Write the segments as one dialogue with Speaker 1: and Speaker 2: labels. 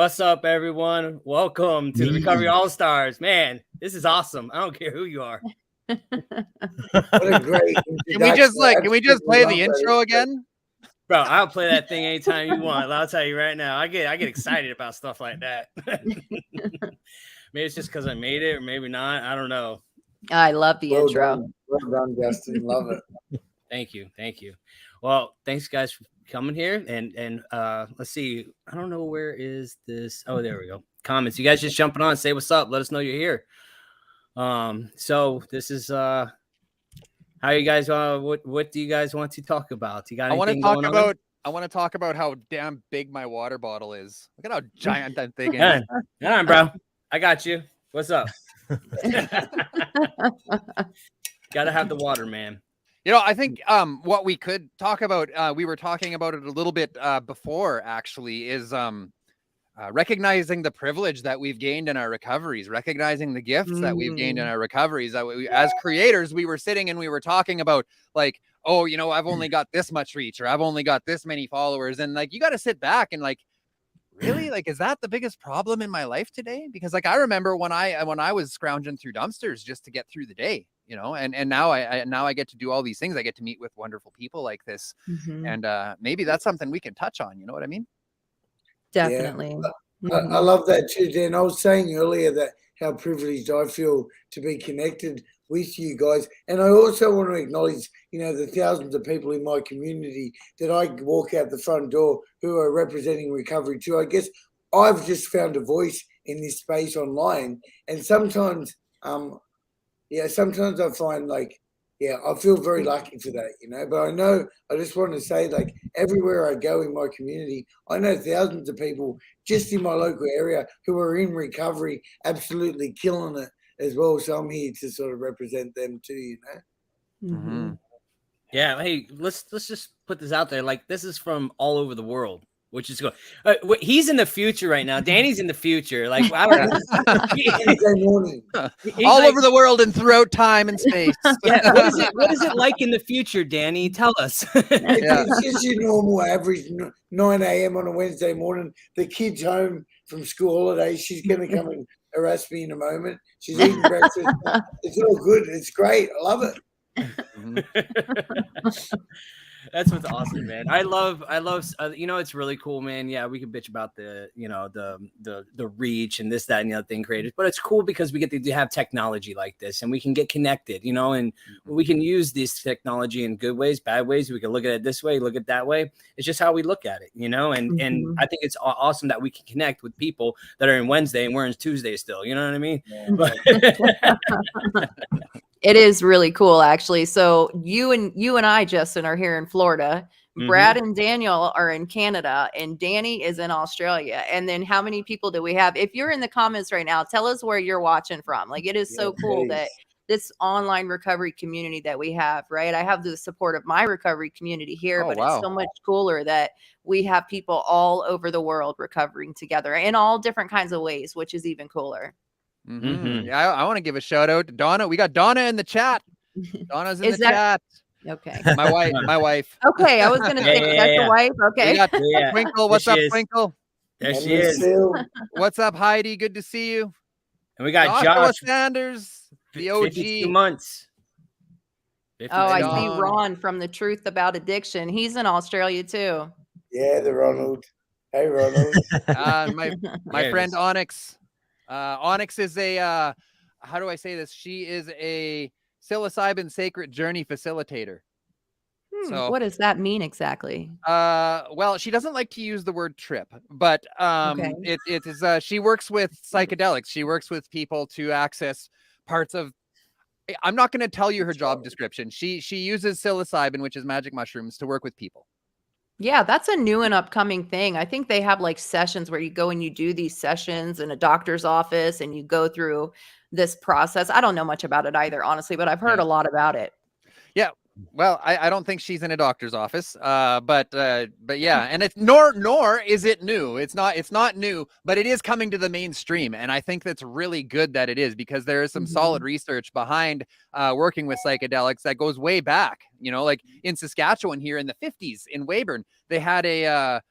Speaker 1: What's up, everyone? Welcome to the Recovery All Stars. Man, this is awesome. I don't care who you are.
Speaker 2: What a great
Speaker 3: Can we just play the intro again?
Speaker 1: Bro, I'll play that thing anytime you want. I'll tell you right now. I get excited about stuff like that. Maybe it's just because I made it, or maybe not. I don't know.
Speaker 4: I love the intro.
Speaker 2: Well done, Justin. Love it.
Speaker 1: Thank you. Well, thanks guys for coming here. And let's see. I don't know, where is this? Oh, there we go. Comments. You guys just jumping on, say what's up. Let us know you're here. So this is how you guys what do you guys want to talk about? You got anything going on?
Speaker 3: I want to talk about how damn big my water bottle is. Look at how giant that thing is.
Speaker 1: Come on, bro. I got you. What's up? Gotta have the water, man.
Speaker 3: You know, I think what we could talk about, we were talking about it a little bit before, actually, is recognizing the privilege that we've gained in our recoveries, recognizing the gifts that we've gained in our recoveries. As creators, we were sitting and we were talking about, like, oh, you know, I've only got this much reach, or I've only got this many followers. And like, you got to sit back and like, really, like, is that the biggest problem in my life today? Because like, I remember when I was scrounging through dumpsters just to get through the day, you know, and now I get to do all these things. I get to meet with wonderful people like this. And maybe that's something we can touch on. You know what I mean?
Speaker 4: Definitely.
Speaker 2: Yeah. I love that too, Dan. I was saying earlier that how privileged I feel to be connected with you guys. And I also want to acknowledge, you know, the thousands of people in my community that I walk out the front door who are representing recovery too. I guess I've just found a voice in this space online. And sometimes, sometimes I find like, I feel very lucky for that, you know, but I know, I just want to say, like, everywhere I go in my community, I know thousands of people just in my local area who are in recovery, absolutely killing it as well. So I'm here to sort of represent them too, you know?
Speaker 1: Yeah. Hey, let's just put this out there. Like, this is from all over the world, which is good. He's in the future right now. Danny's in the future. Like, I don't know.
Speaker 3: All over the world and throughout time and space.
Speaker 1: Yeah. What is it like in the future, Danny? Tell us.
Speaker 2: It's just your normal average 9 a.m. on a Wednesday morning. The kid's home from school holidays. She's going to come and harass me in a moment. She's eating breakfast. It's all good. It's great. I love it.
Speaker 1: That's what's awesome, man. I love, you know, it's really cool, man. Yeah, we can bitch about the, you know, the reach and this, that, and the other thing creators, but it's cool because we get to have technology like this and we can get connected, you know, and we can use this technology in good ways, bad ways. We can look at it this way, look at it that way. It's just how we look at it, you know, and I think it's awesome that we can connect with people that are in Wednesday and we're in Tuesday still, you know what I mean?
Speaker 4: Yeah. It is really cool, actually. So you and I, Justin, are here in Florida. Brad and Daniel are in Canada, and Danny is in Australia. And then how many people do we have? If you're in the comments right now, tell us where you're watching from. Like, it is so cool that this online recovery community that we have, right? I have the support of my recovery community here, but it's so much cooler that we have people all over the world recovering together in all different kinds of ways, which is even cooler.
Speaker 3: Yeah, I want to give a shout out to Donna. We got Donna in the chat. Donna's in the chat.
Speaker 4: Okay.
Speaker 3: My wife.
Speaker 4: Okay, I was gonna say that's the wife. Okay.
Speaker 3: We got Twinkle. What's up, Twinkle?
Speaker 1: There she is.
Speaker 3: What's up, Heidi? Good to see you.
Speaker 1: And we got
Speaker 3: Joshua Sanders, the OG.
Speaker 1: 52 months.
Speaker 4: I see Ron from The Truth About Addiction. He's in Australia too.
Speaker 2: Yeah, the Ronald. Hey, Ronald.
Speaker 3: My friend Onyx. Onyx is a how do I say this? She is a psilocybin sacred journey facilitator. So
Speaker 4: what does that mean exactly?
Speaker 3: Well, she doesn't like to use the word trip, but it is she works with psychedelics. She works with people to access parts of, I'm not going to tell you her job description. She uses psilocybin, which is magic mushrooms, to work with people.
Speaker 4: Yeah, that's a new and upcoming thing. I think they have like sessions where you go and you do these sessions in a doctor's office and you go through this process. I don't know much about it either, honestly, but I've heard a lot about it.
Speaker 3: Yeah. Well, I don't think she's in a doctor's office, but yeah, and it's nor is it new. It's not new, but it is coming to the mainstream, and I think that's really good that it is, because there is some solid research behind working with psychedelics that goes way back. You know, like in Saskatchewan here in the 50s in Weyburn, they had a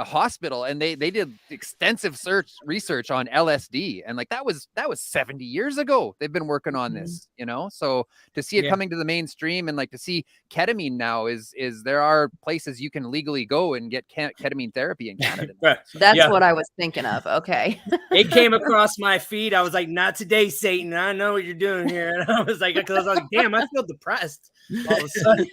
Speaker 3: hospital, and they did extensive research on LSD, and like that was 70 years ago. They've been working on this, you know. So to see it
Speaker 1: Yeah.
Speaker 3: coming to the mainstream, and like to see ketamine now is there are places you can legally go and get ketamine therapy in Canada.
Speaker 1: Right.
Speaker 4: That's
Speaker 1: Yeah.
Speaker 4: what I was thinking of. Okay.
Speaker 1: It came across my feed. I was like, not today, Satan. I know what you're doing here. And I was like, because I was like, damn, I feel depressed all of a sudden.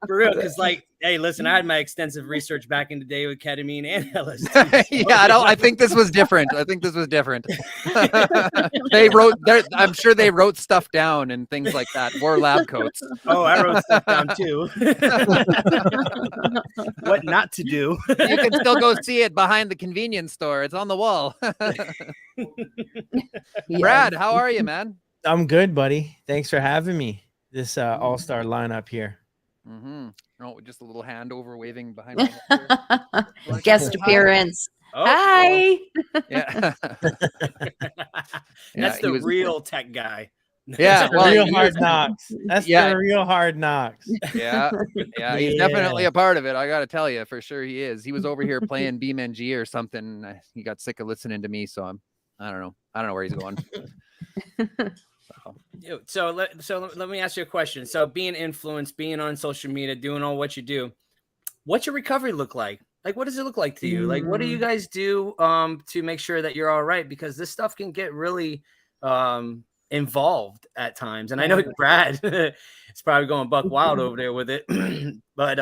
Speaker 1: For real. Because, like, hey, listen, I had my extensive research back in the day with ketamine and LSD.
Speaker 3: Yeah, I think this was different. They wrote there. I'm sure they wrote stuff down and things like that. Wore lab coats.
Speaker 1: Oh, I wrote stuff down too. What not to do.
Speaker 3: You can still go see it behind the convenience store. It's on the wall. Brad, how are you, man?
Speaker 5: I'm good, buddy. Thanks for having me. This all-star lineup here.
Speaker 3: Mm-hmm. Oh, just a little hand over waving behind my head there.
Speaker 4: Guest appearance.
Speaker 1: Oh,
Speaker 4: Hi.
Speaker 3: Yeah.
Speaker 1: That's
Speaker 3: he
Speaker 1: the
Speaker 3: was-
Speaker 1: real tech guy.
Speaker 3: Yeah,
Speaker 5: The
Speaker 3: well,
Speaker 5: real
Speaker 3: he
Speaker 5: hard
Speaker 3: was-
Speaker 5: knocks. That's
Speaker 3: Yeah.
Speaker 5: the real hard knocks.
Speaker 3: Yeah, he's definitely a part of it. I got to tell you, for sure he is. He was over here playing BeamNG or something. He got sick of listening to me, so I don't know where he's going.
Speaker 1: So let me ask you a question. So being influenced, being on social media, doing all what you do, what's your recovery look like? Like, what does it look like to you? Like, what do you guys do to make sure that you're all right? Because this stuff can get really involved at times. And I know Brad is probably going buck wild over there with it. But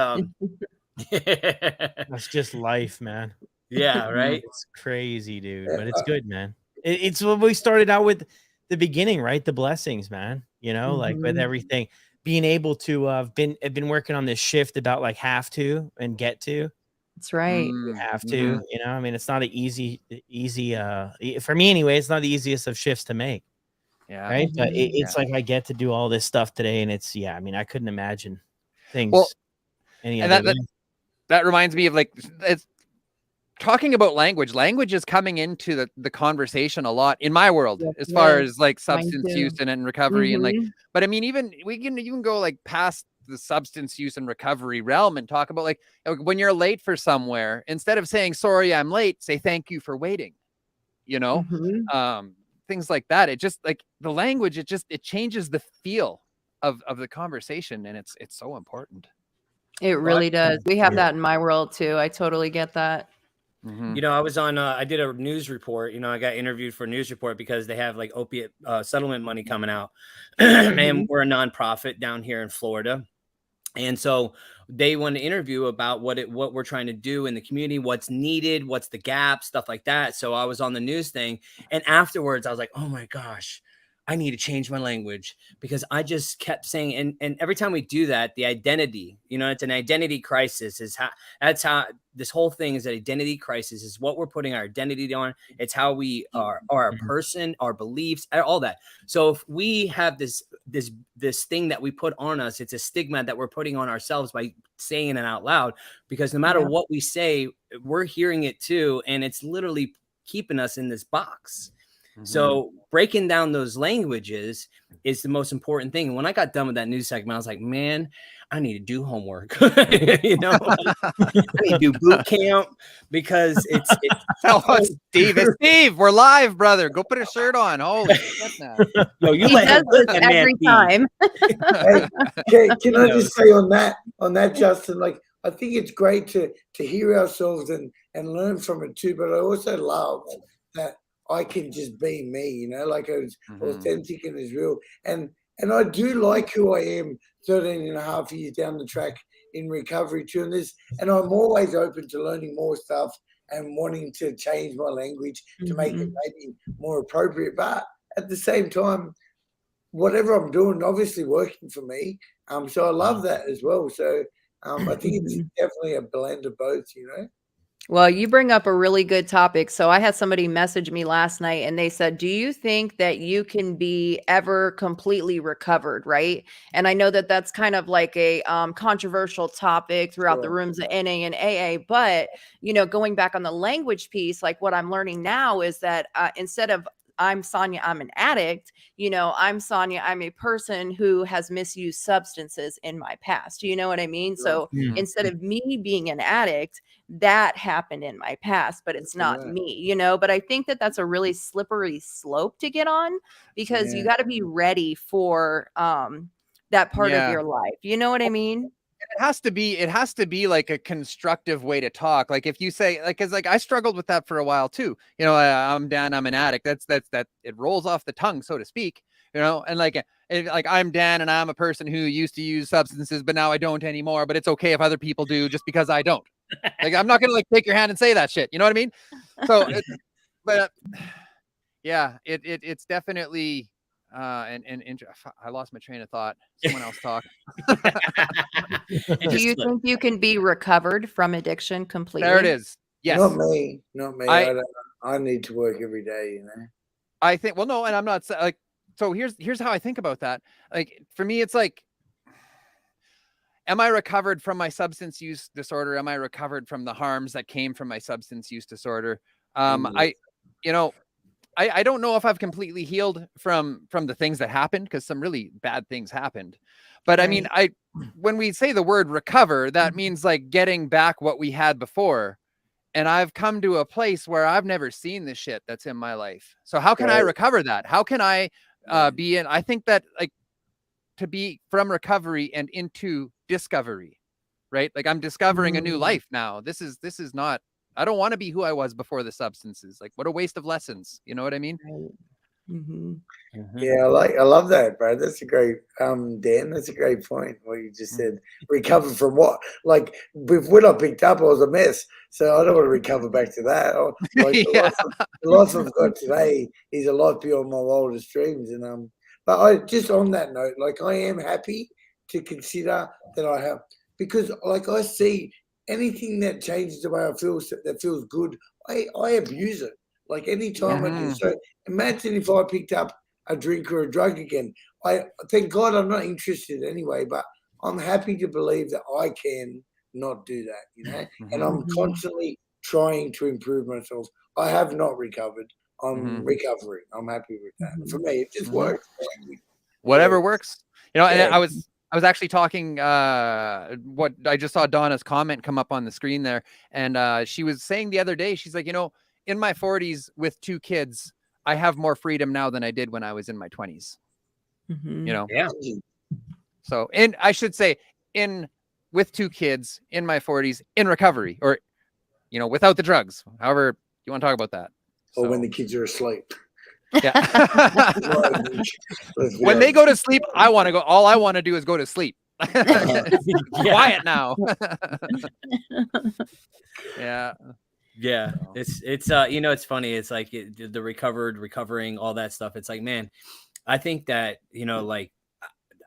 Speaker 5: That's just life, man.
Speaker 1: yeah, right.
Speaker 5: It's crazy, dude. But it's good, man. It's what we started out with the beginning, right? The blessings, man. You know, like with everything, being able to have been working on this shift about like have to and get to.
Speaker 4: That's right.
Speaker 5: You have to, you know, I mean, it's not an easy for me anyway, it's not the easiest of shifts to make.
Speaker 3: Yeah.
Speaker 5: Right. But it's like I get to do all this stuff today, and it's I mean, I couldn't imagine things any
Speaker 3: and
Speaker 5: other way.
Speaker 3: that reminds me of like it's talking about language. Language is coming into the conversation a lot in my world as far as like substance use and recovery and like, but I mean, even we can even go like past the substance use and recovery realm and talk about like when you're late for somewhere, instead of saying sorry I'm late, say thank you for waiting, you know. Things like that. It just like the language, it changes the feel of the conversation, and it's so important.
Speaker 4: It really does. We have that in my world too. I totally get that.
Speaker 1: You know, I was on I did a news report. You know, I got interviewed for a news report because they have like opiate settlement money coming out. And we're a nonprofit down here in Florida. And so they want to interview about what we're trying to do in the community, what's needed, what's the gap, stuff like that. So I was on the news thing, and afterwards I was like, oh my gosh, I need to change my language, because I just kept saying, and every time we do that, the identity, you know, it's an identity crisis. That's how this whole thing is. An identity crisis is what we're putting our identity on. It's how we are a person, our beliefs, all that. So if we have this thing that we put on us, it's a stigma that we're putting on ourselves by saying it out loud, because no matter what we say, we're hearing it too. And it's literally keeping us in this box. So breaking down those languages is the most important thing. And when I got done with that news segment, I was like, man, I need to do homework. You know, I need to do boot camp, because it's
Speaker 3: Steve, we're live, brother. Go put a shirt on. Holy shit, now.
Speaker 1: yo, you
Speaker 4: He
Speaker 1: let
Speaker 4: does
Speaker 1: him
Speaker 4: this
Speaker 1: that man
Speaker 4: every
Speaker 1: be.
Speaker 4: time.
Speaker 2: Hey, can I just say on that, Justin, like, I think it's great to hear ourselves and learn from it too. But I also love that I can just be me, you know, like I was authentic and as real. And I do like who I am 13 and a half years down the track in recovery too. And I'm always open to learning more stuff and wanting to change my language to make it maybe more appropriate. But at the same time, whatever I'm doing, obviously working for me. So I love that as well. So I think it's definitely a blend of both, you know.
Speaker 4: Well, you bring up a really good topic. So I had somebody message me last night and they said, do you think that you can be ever completely recovered? Right. And I know that that's kind of like a controversial topic throughout the rooms of NA and AA. But, you know, going back on the language piece, like what I'm learning now is that instead of I'm Sonia, I'm an addict. You know, I'm Sonia, I'm a person who has misused substances in my past. You know what I mean? So
Speaker 5: Mm.
Speaker 4: instead of me being an addict, that happened in my past, but it's not
Speaker 2: Right.
Speaker 4: me, you know. But I think that that's a really slippery slope to get on, because you
Speaker 2: Yeah.
Speaker 4: got to be ready for that part of
Speaker 3: Yeah.
Speaker 4: your life. You know what I mean?
Speaker 3: It has to be like a constructive way to talk. Like if you say, like, cause like I struggled with that for a while too. You know, I'm Dan, I'm an addict. That's that it rolls off the tongue, so to speak, you know, and like I'm Dan and I'm a person who used to use substances, but now I don't anymore. But it's okay if other people do just because I don't. Like I'm not gonna like take your hand and say that shit. You know what I mean? So but yeah, it's definitely and I lost my train of thought. Someone else talk.
Speaker 5: It
Speaker 4: Do
Speaker 5: just
Speaker 4: you
Speaker 5: slipped.
Speaker 4: think you can be recovered from addiction completely?
Speaker 3: There it is. Yes.
Speaker 2: Not me. Not me.
Speaker 3: I-
Speaker 2: I need to work every day, you know.
Speaker 3: I think, well, no, and I'm not like, so here's how I think about that. Like for me, it's like, am I recovered from my substance use disorder? Am I recovered from the harms that came from my substance use disorder? I, you know, I don't know if I've completely healed from the things that happened, because some really bad things happened. But I mean, when we say the word recover, that means like getting back what we had before. And I've come to a place where I've never seen the shit that's in my life. So how can I
Speaker 2: Right.
Speaker 3: recover that? How can I
Speaker 2: Yeah.
Speaker 3: be in? I think that like to be from recovery and into discovery, right? Like I'm discovering a new life now. This is not, I don't want to be who I was before the substances. Like what a waste of lessons. You know what I mean?
Speaker 4: Right. Mm-hmm.
Speaker 2: Yeah, I love that, bro. That's a great Dan, that's a great point. What you just said. Recover from what? Like when I picked up, I was a mess. So I don't want to recover back to that. Like
Speaker 3: Yeah.
Speaker 2: the life I've got today is a life beyond my wildest dreams. And but I just on that note, like I am happy to consider that I have, because like I see anything that changes the way I feel, that feels good, I abuse it. Like anytime I do.
Speaker 3: Mhm.
Speaker 2: So imagine if I picked up a drink or a drug again. I thank God I'm not interested anyway, but I'm happy to believe that I can not do that, you know. And I'm
Speaker 4: Mhm.
Speaker 2: constantly trying to improve myself. I have not recovered. I'm
Speaker 3: Mhm.
Speaker 2: recovering. I'm happy with that. For me, it just
Speaker 3: Mhm.
Speaker 2: works.
Speaker 3: Whatever works. You know, and
Speaker 2: Yeah.
Speaker 3: I was actually talking what I just saw Donna's comment come up on the screen there, and she was saying the other day, she's like, you know, in my 40s with 2 kids, I have more freedom now than I did when I was in my 20s.
Speaker 4: Mhm.
Speaker 3: You know,
Speaker 1: Yeah.
Speaker 3: so, and I should say with 2 kids in my 40s in recovery, or you know, without the drugs, however you want to talk about that.
Speaker 2: Or when
Speaker 3: So,
Speaker 2: the kids are asleep.
Speaker 3: yeah.
Speaker 2: Let's be
Speaker 3: When they
Speaker 2: honest.
Speaker 3: go to sleep, all I want to do is go to sleep. Quiet now. Yeah.
Speaker 1: Yeah,
Speaker 3: So.
Speaker 1: it's you know, it's funny. It's like the recovering, all that stuff. It's like, man, I think that, you know, like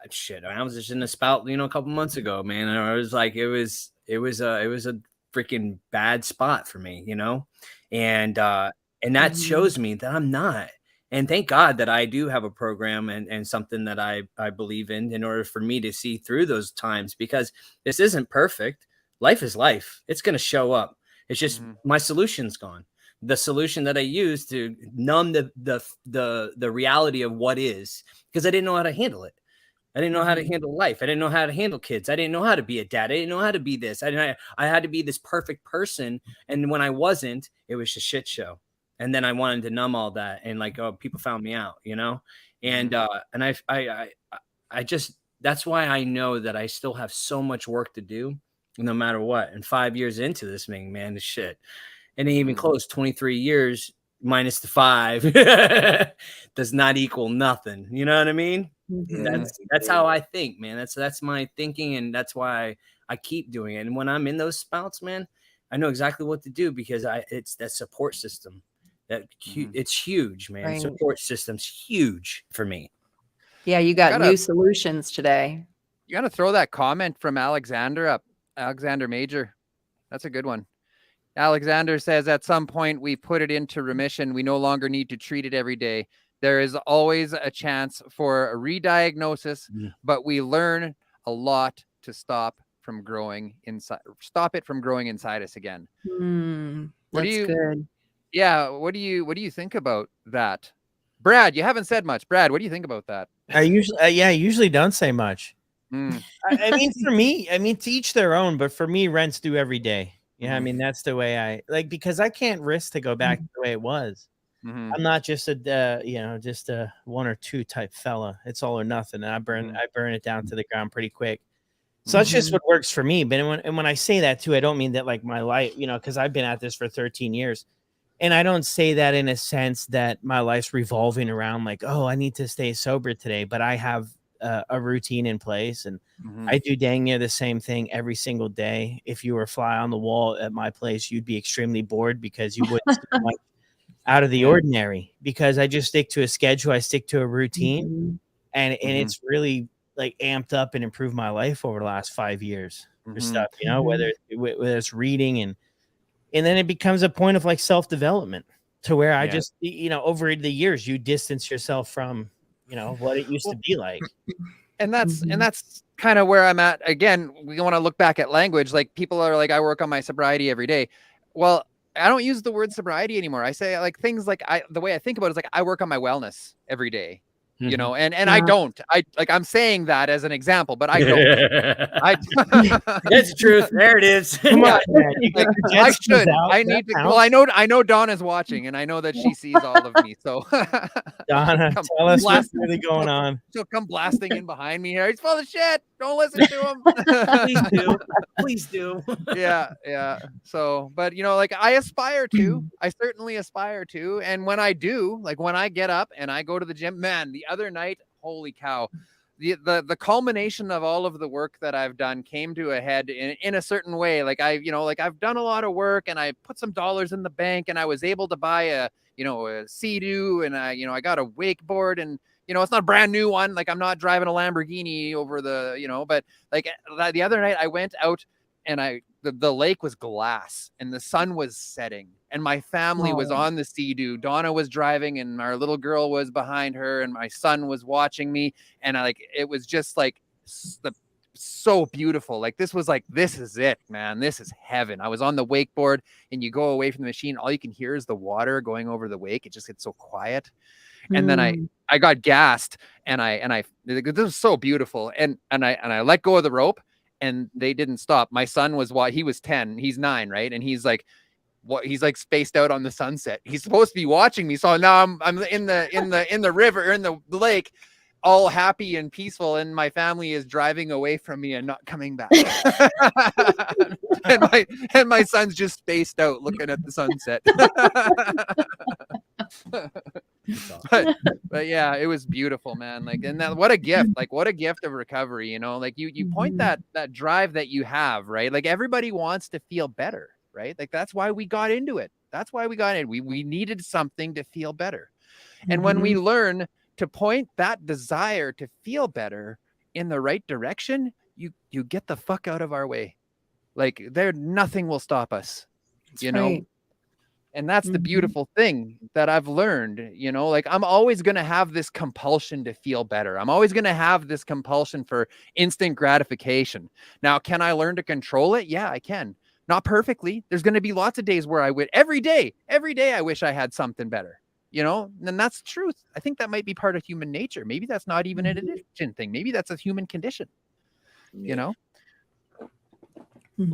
Speaker 1: shit. I was just in a spout, you know, a couple months ago, man, and I was like, it was a freaking bad spot for me, you know, and that
Speaker 4: Mhm.
Speaker 1: shows me that I'm not. And thank God that I do have a program and something that I believe in order for me to see through those times, because this isn't perfect. Life is life. It's going to show up. It's just my solution's gone. The solution that I used to numb the reality of what is, because I didn't know how to handle it. I didn't know how to handle life. I didn't know how to handle kids. I didn't know how to be a dad. I didn't know how to be this. I had to be this perfect person. And when I wasn't, it was a shit show. And then I wanted to numb all that. And like, oh, people found me out, you know? And I just, that's why I know that I still have so much work to do no matter what. And 5 years into this thing, man, the shit. And even close, 23 years minus the 5 does not equal nothing. You know what I mean?
Speaker 2: Yeah.
Speaker 1: That's how I think, man. That's my thinking, and that's why I keep doing it. And when I'm in those spouts, man, I know exactly what to do, because it's that support system. It's huge, man.
Speaker 4: Right.
Speaker 1: Support system's huge for me.
Speaker 4: Yeah, you got
Speaker 3: Gotta-
Speaker 4: new solutions today.
Speaker 3: You got to throw that comment from Alexander up. Alexander Major. That's a good one. Alexander says, at some point we put it into remission. We no longer need to treat it every day. There is always a chance for a re-diagnosis, but we learn a lot to stop it from growing inside us again.
Speaker 4: Mm,
Speaker 3: What do
Speaker 4: that's
Speaker 3: you-
Speaker 4: good.
Speaker 3: Yeah. What do you think about that? Brad, you haven't said much. Brad, what do you think about that?
Speaker 5: I usually don't say much.
Speaker 3: Mm,
Speaker 5: I mean, for me, to each their own, but for me, rent's due every day. Yeah, I
Speaker 3: Mhm.
Speaker 5: mean, that's the way I like, because I can't risk to go back to the way it was.
Speaker 3: mhm.
Speaker 5: I'm not just just a 1 or 2 type fella. It's all or nothing. And I burn it down to the ground pretty quick. So that's just what works for me. But when I say that too, I don't mean that like my life, because I've been at this for 13 years. And I don't say that in a sense that my life's revolving around like, oh, I need to stay sober today. But I have a routine in place, and I do dang near the same thing every single day. If you were a fly on the wall at my place, you'd be extremely bored because you wouldn't see much out of the ordinary, because I just stick to a schedule. I stick to a routine, and it's really like amped up and improved my life over the last 5 years for stuff, whether it's reading, and then it becomes a point of like self-development to where I just, over the years, you distance yourself from, what it used to be like.
Speaker 3: And that's kind of where I'm at. Again, we want to look back at language. Like, people are like, I work on my sobriety every day. Well, I don't use the word sobriety anymore. I say like things like the way I think about it is like, I work on my wellness every day, and I don't, I'm saying that as an example, but I don't.
Speaker 1: That's the truth. There it is.
Speaker 5: Come on, man.
Speaker 3: I should. I need to. Well, I know Donna's watching, and I know that she sees all of me. So,
Speaker 5: Donna, tell us what's really going on.
Speaker 3: She'll come blasting in behind me here. He's full of shit. Don't listen to him.
Speaker 1: Please do. Please do.
Speaker 3: Yeah. So, but like, I aspire to. I certainly aspire to. And when I do, like when I get up and I go to the gym, man, the other night, holy cow. The culmination of all of the work that I've done came to a head in a certain way. Like I've done a lot of work, and I put some dollars in the bank, and I was able to buy a Sea-Doo, and I got a wakeboard, and it's not a brand new one. Like, I'm not driving a Lamborghini over the, but like the other night I went out, and the lake was glass, and the sun was setting, and my family was on the Sea-Doo. Donna was driving, and our little girl was behind her, and my son was watching me. And it was just like so beautiful. Like, this was like, this is it, man. This is heaven. I was on the wakeboard, and you go away from the machine, all you can hear is the water going over the wake. It just gets so quiet. And then I got gassed, and this was so beautiful. And I let go of the rope, and they didn't stop. My son he was 10, he's 9, right? And he's like spaced out on the sunset. He's supposed to be watching me. So now I'm in the river, in the lake, all happy and peaceful, and my family is driving away from me and not coming back. and my son's just spaced out looking at the sunset. but yeah, it was beautiful, man. Like, and that, what a gift! Like, what a gift of recovery. Like, you point that drive that you have, right? Like, everybody wants to feel better, right? Like, that's why we got into it. That's why we got in. We needed something to feel better. And when we learn to point that desire to feel better in the right direction, you get the fuck out of our way. Like, nothing will stop us.
Speaker 4: That's right.
Speaker 3: And that's the beautiful thing that I've learned. Like, I'm always going to have this compulsion to feel better. I'm always going to have this compulsion for instant gratification. Now, can I learn to control it? Yeah, I can. Not perfectly. There's going to be lots of days where I would every day I wish I had something better. And that's the truth. I think that might be part of human nature. Maybe that's not even an addiction thing. Maybe that's a human condition.
Speaker 1: Well,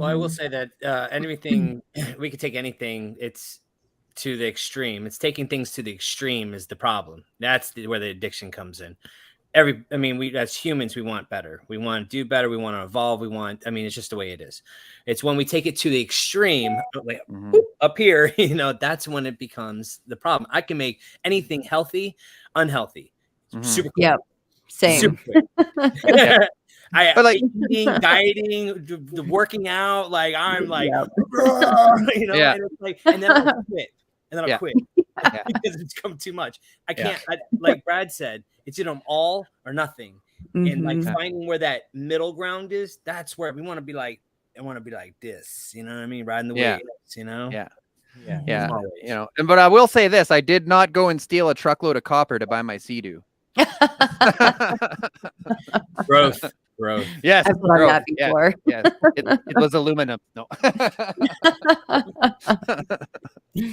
Speaker 1: I will say that anything, we could take anything, it's to the extreme. It's taking things to the extreme is the problem. That's where the addiction comes in. We as humans, we want better. We want to do better. We want to evolve. It's just the way it is. It's when we take it to the extreme, like up here, that's when it becomes the problem. I can make anything healthy, unhealthy. Super quick.
Speaker 4: Yep. Same.
Speaker 1: Super quick. But like eating, dieting, the working out, like I'm like, and it's like, and then I'll quit. Because it's come too much. I can't. Like Brad said, it's either all or nothing, and like finding where that middle ground is. That's where we want to be. Like, I want to be like this. You know what I mean? Riding the waves. Yeah.
Speaker 3: But I will say this: I did not go and steal a truckload of copper to buy my Sea-Doo.
Speaker 1: Growth.
Speaker 3: Yes,
Speaker 4: I've done that before.
Speaker 3: Yes. It was aluminum. No.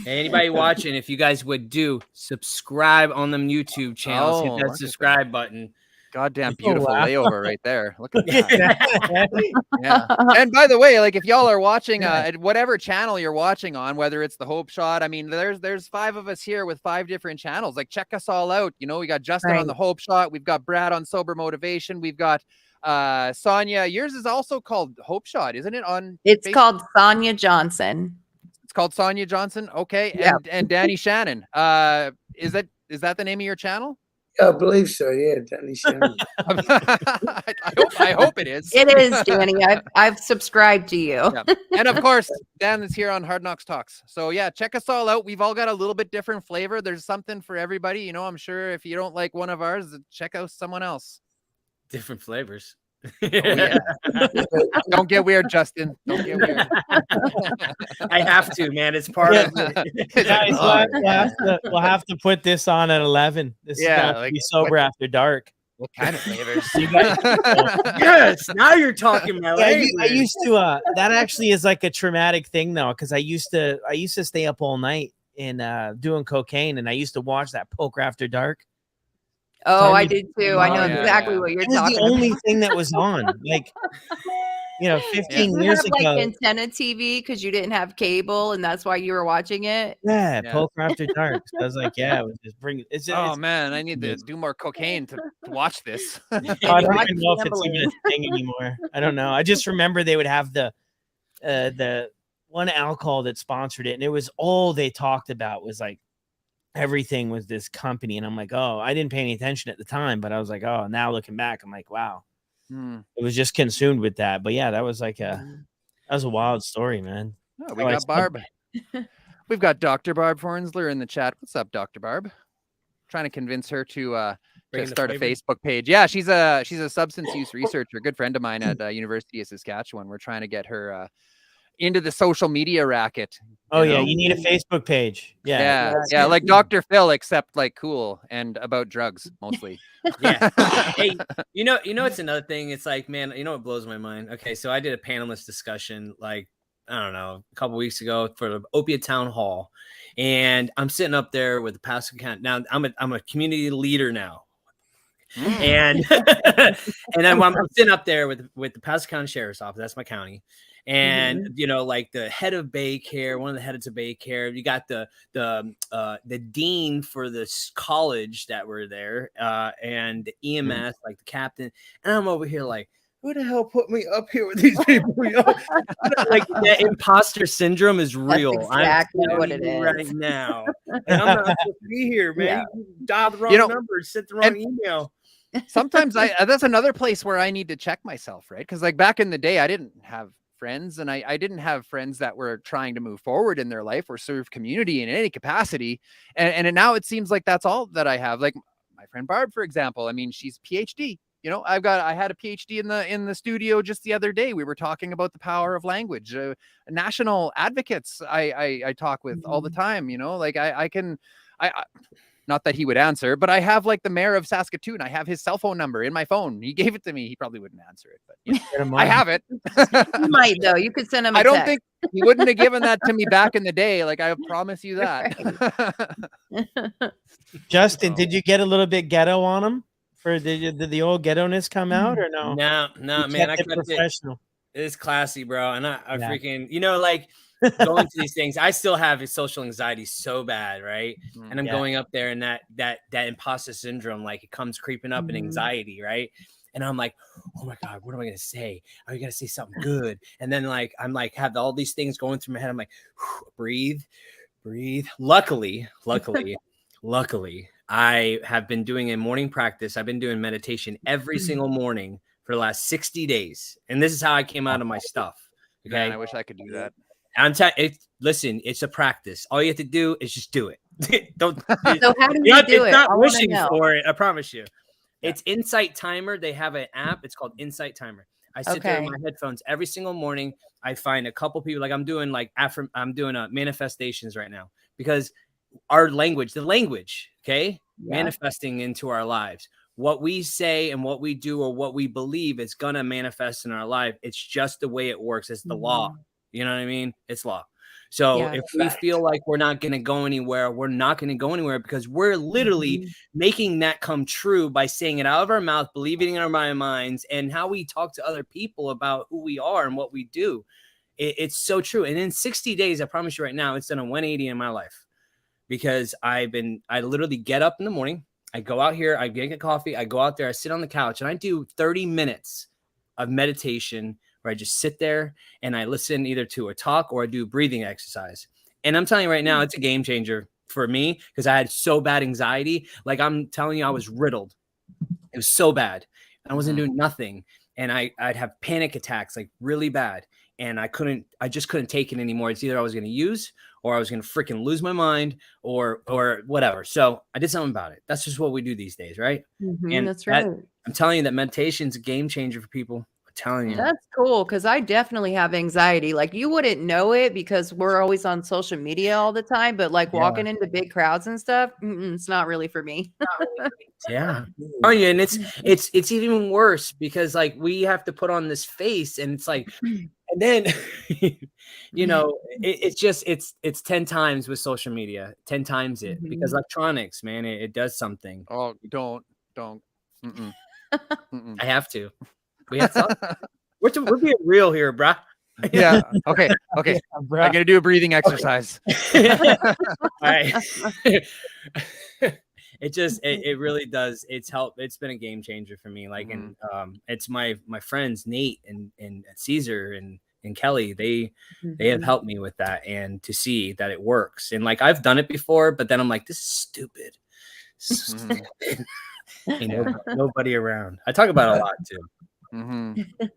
Speaker 1: Anybody watching, if you guys would do subscribe on them YouTube channels, hit
Speaker 3: Oh,
Speaker 1: that
Speaker 3: look at
Speaker 1: subscribe button.
Speaker 3: Goddamn
Speaker 5: Oh,
Speaker 3: beautiful
Speaker 5: wow.
Speaker 3: layover right there. Look at that. Yeah. And by the way, like if y'all are watching at whatever channel you're watching on, whether it's the Hope Shot, I mean, there's 5 of us here with 5 different channels. Like check us all out. You know, we got Justin on
Speaker 4: Right.
Speaker 3: the Hope Shot, we've got Brad on Sober Motivation, we've got Sonia. Yours is also called Hope Shot, isn't it? On
Speaker 4: It's
Speaker 3: Facebook?
Speaker 4: called Sonia Johnson.
Speaker 3: It's called Sonia Johnson. Okay.
Speaker 4: Yeah.
Speaker 3: And Danny Shannon. Is that the name of your channel?
Speaker 2: Yeah, I believe so. Yeah, Danny Shannon.
Speaker 3: I hope it is.
Speaker 4: It is, Danny. I've subscribed to you.
Speaker 3: Yeah. And of course, Dan is here on Hard Knocks Talks. So yeah, check us all out. We've all got a little bit different flavor. There's something for everybody. You know, I'm sure if you don't like one of ours, check out someone else.
Speaker 1: Different flavors.
Speaker 3: Oh, yeah. Don't get weird, Justin. Don't get weird.
Speaker 1: I have to, man. It's part of it.
Speaker 5: Guys, we'll have to put this on at 11. This is
Speaker 3: Yeah,
Speaker 5: gonna have to
Speaker 3: like,
Speaker 5: be sober after dark.
Speaker 3: What kind of flavors?
Speaker 5: You guys,
Speaker 1: Yes, now you're talking my
Speaker 5: yeah,
Speaker 1: language.
Speaker 5: I used to. That actually is like a traumatic thing though, because I used to stay up all night and doing cocaine, and I used to watch that Poker After Dark.
Speaker 4: Oh, I
Speaker 5: you-
Speaker 4: did too. I know
Speaker 3: Oh, yeah,
Speaker 4: exactly
Speaker 3: yeah.
Speaker 4: what you're
Speaker 5: It was
Speaker 4: talking
Speaker 5: the only
Speaker 4: about.
Speaker 5: thing that was on. Like, 15
Speaker 4: You
Speaker 5: years
Speaker 4: have
Speaker 5: ago.
Speaker 4: like antenna TV because you didn't have cable, and that's why you were watching it.
Speaker 5: Yeah,
Speaker 3: Yeah.
Speaker 5: Poker After Dark. So I was like, yeah, it was just bring. It's just,
Speaker 3: Oh man, I need to do more cocaine to watch this.
Speaker 5: I don't
Speaker 4: Watch
Speaker 5: even know if it's
Speaker 4: gambling.
Speaker 5: even a thing anymore. I don't know. I just remember they would have the one alcohol that sponsored it, and it was all they talked about was like everything was this company, and I'm like, oh, I didn't pay any attention at the time, but I was like, oh, now looking back, I'm like, wow,
Speaker 3: Hmm.
Speaker 5: it was just consumed with that. But yeah, that was a wild story, man.
Speaker 3: Oh, we
Speaker 5: Oh, I
Speaker 3: got
Speaker 5: saw
Speaker 3: Barb. We've got Dr. Barb Hornsler in the chat. What's up, Dr. Barb? Trying to convince her to
Speaker 1: Bring the
Speaker 3: start a
Speaker 1: flavor.
Speaker 3: Facebook page. Yeah, she's a substance use researcher, a good friend of mine at University of Saskatchewan. We're trying to get her into the social media racket.
Speaker 5: Oh yeah,
Speaker 3: know?
Speaker 5: you need a Facebook page.
Speaker 3: Yeah, like Dr. Phil, except like cool and about drugs mostly.
Speaker 1: Yeah. Hey, you know, it's another thing. It's like, man, you know what blows my mind? Okay, so I did a panelist discussion like, I don't know, a couple weeks ago for the Opiate Town Hall. And I'm sitting up there with the Pasco County. Now I'm a community leader now. And and I'm sitting up there with the Pasco County Sheriff's Office. That's my county. And you know, like the head of Bay Care, one of the heads of Bay Care, you got the dean for this college that were there, and the EMS, like the captain, and I'm over here like, who the hell put me up here with these people? You know? Like the imposter syndrome is real.
Speaker 4: exactly
Speaker 1: I'm
Speaker 4: what
Speaker 1: telling
Speaker 4: it
Speaker 1: you
Speaker 4: is.
Speaker 1: right now. And I'm not supposed to be here, man.
Speaker 4: Yeah.
Speaker 1: You dialed the wrong
Speaker 3: You know,
Speaker 1: number, sent the wrong email.
Speaker 3: Sometimes that's another place where I need to check myself, right? Because like back in the day, I didn't have friends, and I didn't have friends that were trying to move forward in their life or serve community in any capacity. And now it seems like that's all that I have. Like my friend Barb, for example. I mean, she's PhD. You know, I had a PhD in the studio just the other day. We were talking about the power of language. National advocates I talk with all the time. You know, like I can not that he would answer, but I have like the mayor of Saskatoon. I have his cell phone number in my phone. He gave it to me. He probably wouldn't answer it, but you know, I have it.
Speaker 4: You might though. You could send him.
Speaker 3: I don't think he wouldn't have given that to me back in the day. Like I promise you that.
Speaker 5: Justin,
Speaker 3: So-
Speaker 5: did you get a little bit ghetto on him? Did the old ghetto-ness come out or no?
Speaker 1: No,
Speaker 5: You
Speaker 1: man. I
Speaker 5: kept it
Speaker 1: kept it.
Speaker 5: professional.
Speaker 1: It's classy, bro. And I
Speaker 5: Yeah.
Speaker 1: freaking, you know, like going to these things. I still have a social anxiety so bad, right? And I'm
Speaker 5: Yeah.
Speaker 1: going up there, and that imposter syndrome, like it comes creeping up in anxiety, right? And I'm like, oh my God, what am I gonna say? Are you gonna say something good? And then like I'm like have all these things going through my head. I'm like, breathe. Luckily, I have been doing a morning practice. I've been doing meditation every single morning for the last 60 days. And this is how I came out of my stuff. Okay.
Speaker 3: Man, I wish I could do that.
Speaker 1: Listen, it's a practice. All you have to do is just do it. Don't
Speaker 4: So how do
Speaker 1: you
Speaker 4: you
Speaker 1: know,
Speaker 4: do
Speaker 1: it's
Speaker 4: it?
Speaker 1: not
Speaker 4: I wanna
Speaker 1: wishing
Speaker 4: know.
Speaker 1: for it. I promise you. It's Insight Timer. They have an app. It's called Insight Timer. I sit there with
Speaker 4: Okay.
Speaker 1: my headphones every single morning. I find a couple people, like I'm doing manifestations right now, because our language, okay,
Speaker 4: Yeah.
Speaker 1: manifesting into our lives. What we say and what we do or what we believe is gonna manifest in our life. It's just the way it works. It's the law. You know what I mean? It's law. So
Speaker 4: Yeah.
Speaker 1: if we feel like we're not going to go anywhere, we're not going to go anywhere, because we're literally making that come true by saying it out of our mouth, believing in our minds, and how we talk to other people about who we are and what we do. It's so true. And in 60 days, I promise you right now, it's done a 180 in my life, because I literally get up in the morning. I go out here, I get a coffee, I go out there, I sit on the couch, and I do 30 minutes of meditation where I just sit there and I listen either to a talk or I do breathing exercise. And I'm telling you right now, it's a game changer for me, because I had so bad anxiety. Like, I'm telling you, I was riddled. It was so bad. I wasn't doing nothing. And I'd have panic attacks, like really bad. And I just couldn't take it anymore. It's either I was going to use, or I was going to freaking lose my mind, or whatever. So I did something about it. That's just what we do these days, right? And
Speaker 4: That's right.
Speaker 1: I'm telling you that meditation's a game changer for people. I'm telling you.
Speaker 4: That's cool, because I definitely have anxiety. Like, you wouldn't know it because we're always on social media all the time, but like walking into big crowds and stuff, it's not really for me.
Speaker 1: Yeah. Oh yeah, and it's even worse, because like we have to put on this face, and it's like, and then you know, it's 10 times with social media, 10 times it, because electronics, man, it does something.
Speaker 3: Oh, don't. Mm-mm. Mm-mm.
Speaker 1: I have to. We have to. We're being real here, bruh.
Speaker 3: Yeah. Okay. I'm gonna do a breathing exercise.
Speaker 1: All right. It really does. It's been a game changer for me. Like, and it's my friends Nate and Caesar and Kelly. They have helped me with that, and to see that it works. And like, I've done it before, but then I'm like, this is stupid. Nobody around. I talk about it a lot too.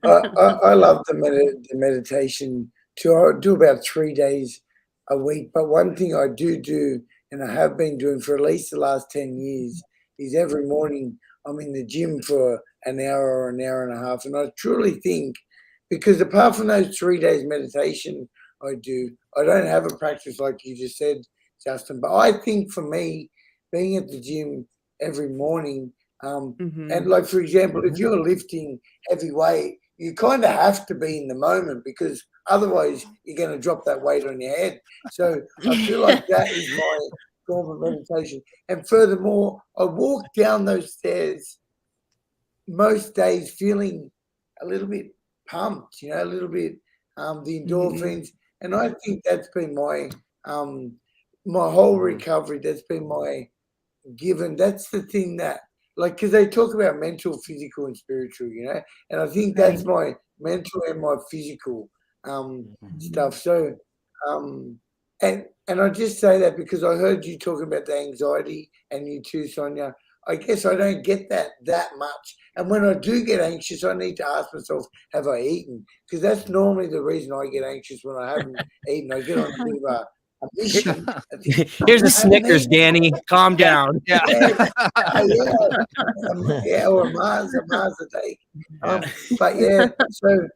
Speaker 2: I love the meditation too. I do about 3 days a week. But one thing I do, and I have been doing for at least the last 10 years, is every morning I'm in the gym for an hour or an hour and a half. And I truly think, because apart from those 3 days meditation I don't have a practice like you just said, Justin. But I think for me, being at the gym every morning, and like, for example, if you're lifting heavy weight, you kind of have to be in the moment, because otherwise you're going to drop that weight on your head. So I feel like that is my form of meditation. And furthermore, I walk down those stairs most days feeling a little bit pumped, a little bit the endorphins. And I think that's been my whole recovery. That's been my given. That's the thing that, like, because they talk about mental, physical, and spiritual, and I think that's my mental and my physical stuff. So, and I just say that because I heard you talking about the anxiety, and you too, Sonia. I guess I don't get that much. And when I do get anxious, I need to ask myself, have I eaten? Because that's normally the reason I get anxious, when I haven't eaten. I get on a bit of a mission.
Speaker 1: Here's a Snickers, Danny. Calm down.
Speaker 2: Yeah, or a Mars a day. But yeah, so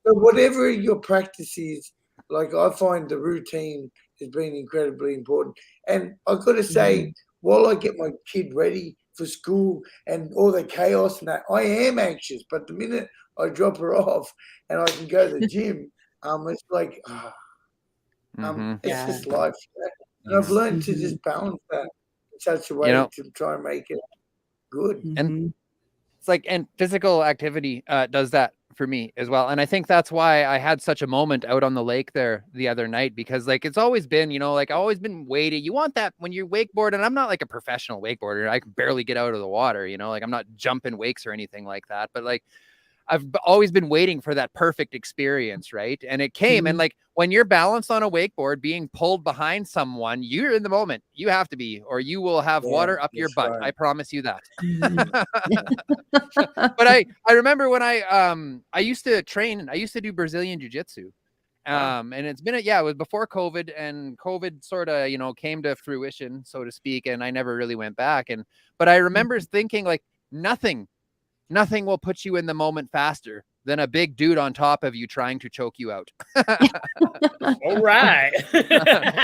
Speaker 2: whatever your practice is, like, I find the routine has been incredibly important. And I've got to say, while I get my kid ready for school and all the chaos and that, I am anxious. But the minute I drop her off and I can go to the gym, it's like, it's just life. And I've learned to just balance that in such a way to try and make it good.
Speaker 3: And it's like, and physical activity does that for me as well. And I think that's why I had such a moment out on the lake there the other night, because like, it's always been, like, I've always been waiting. You want that when you're wakeboarding. And I'm not like a professional wakeboarder. I can barely get out of the water, like, I'm not jumping wakes or anything like that. But like, I've always been waiting for that perfect experience, right? And it came. And like, when you're balanced on a wakeboard being pulled behind someone, you're in the moment. You have to be, or you will have water up your butt. Right. I promise you that. But I remember when I used to train, I used to do Brazilian jiu-jitsu. And it's been it was before COVID, and COVID sort of, came to fruition, so to speak. And I never really went back. But I remember thinking, like, nothing will put you in the moment faster than a big dude on top of you trying to choke you out.
Speaker 1: All right.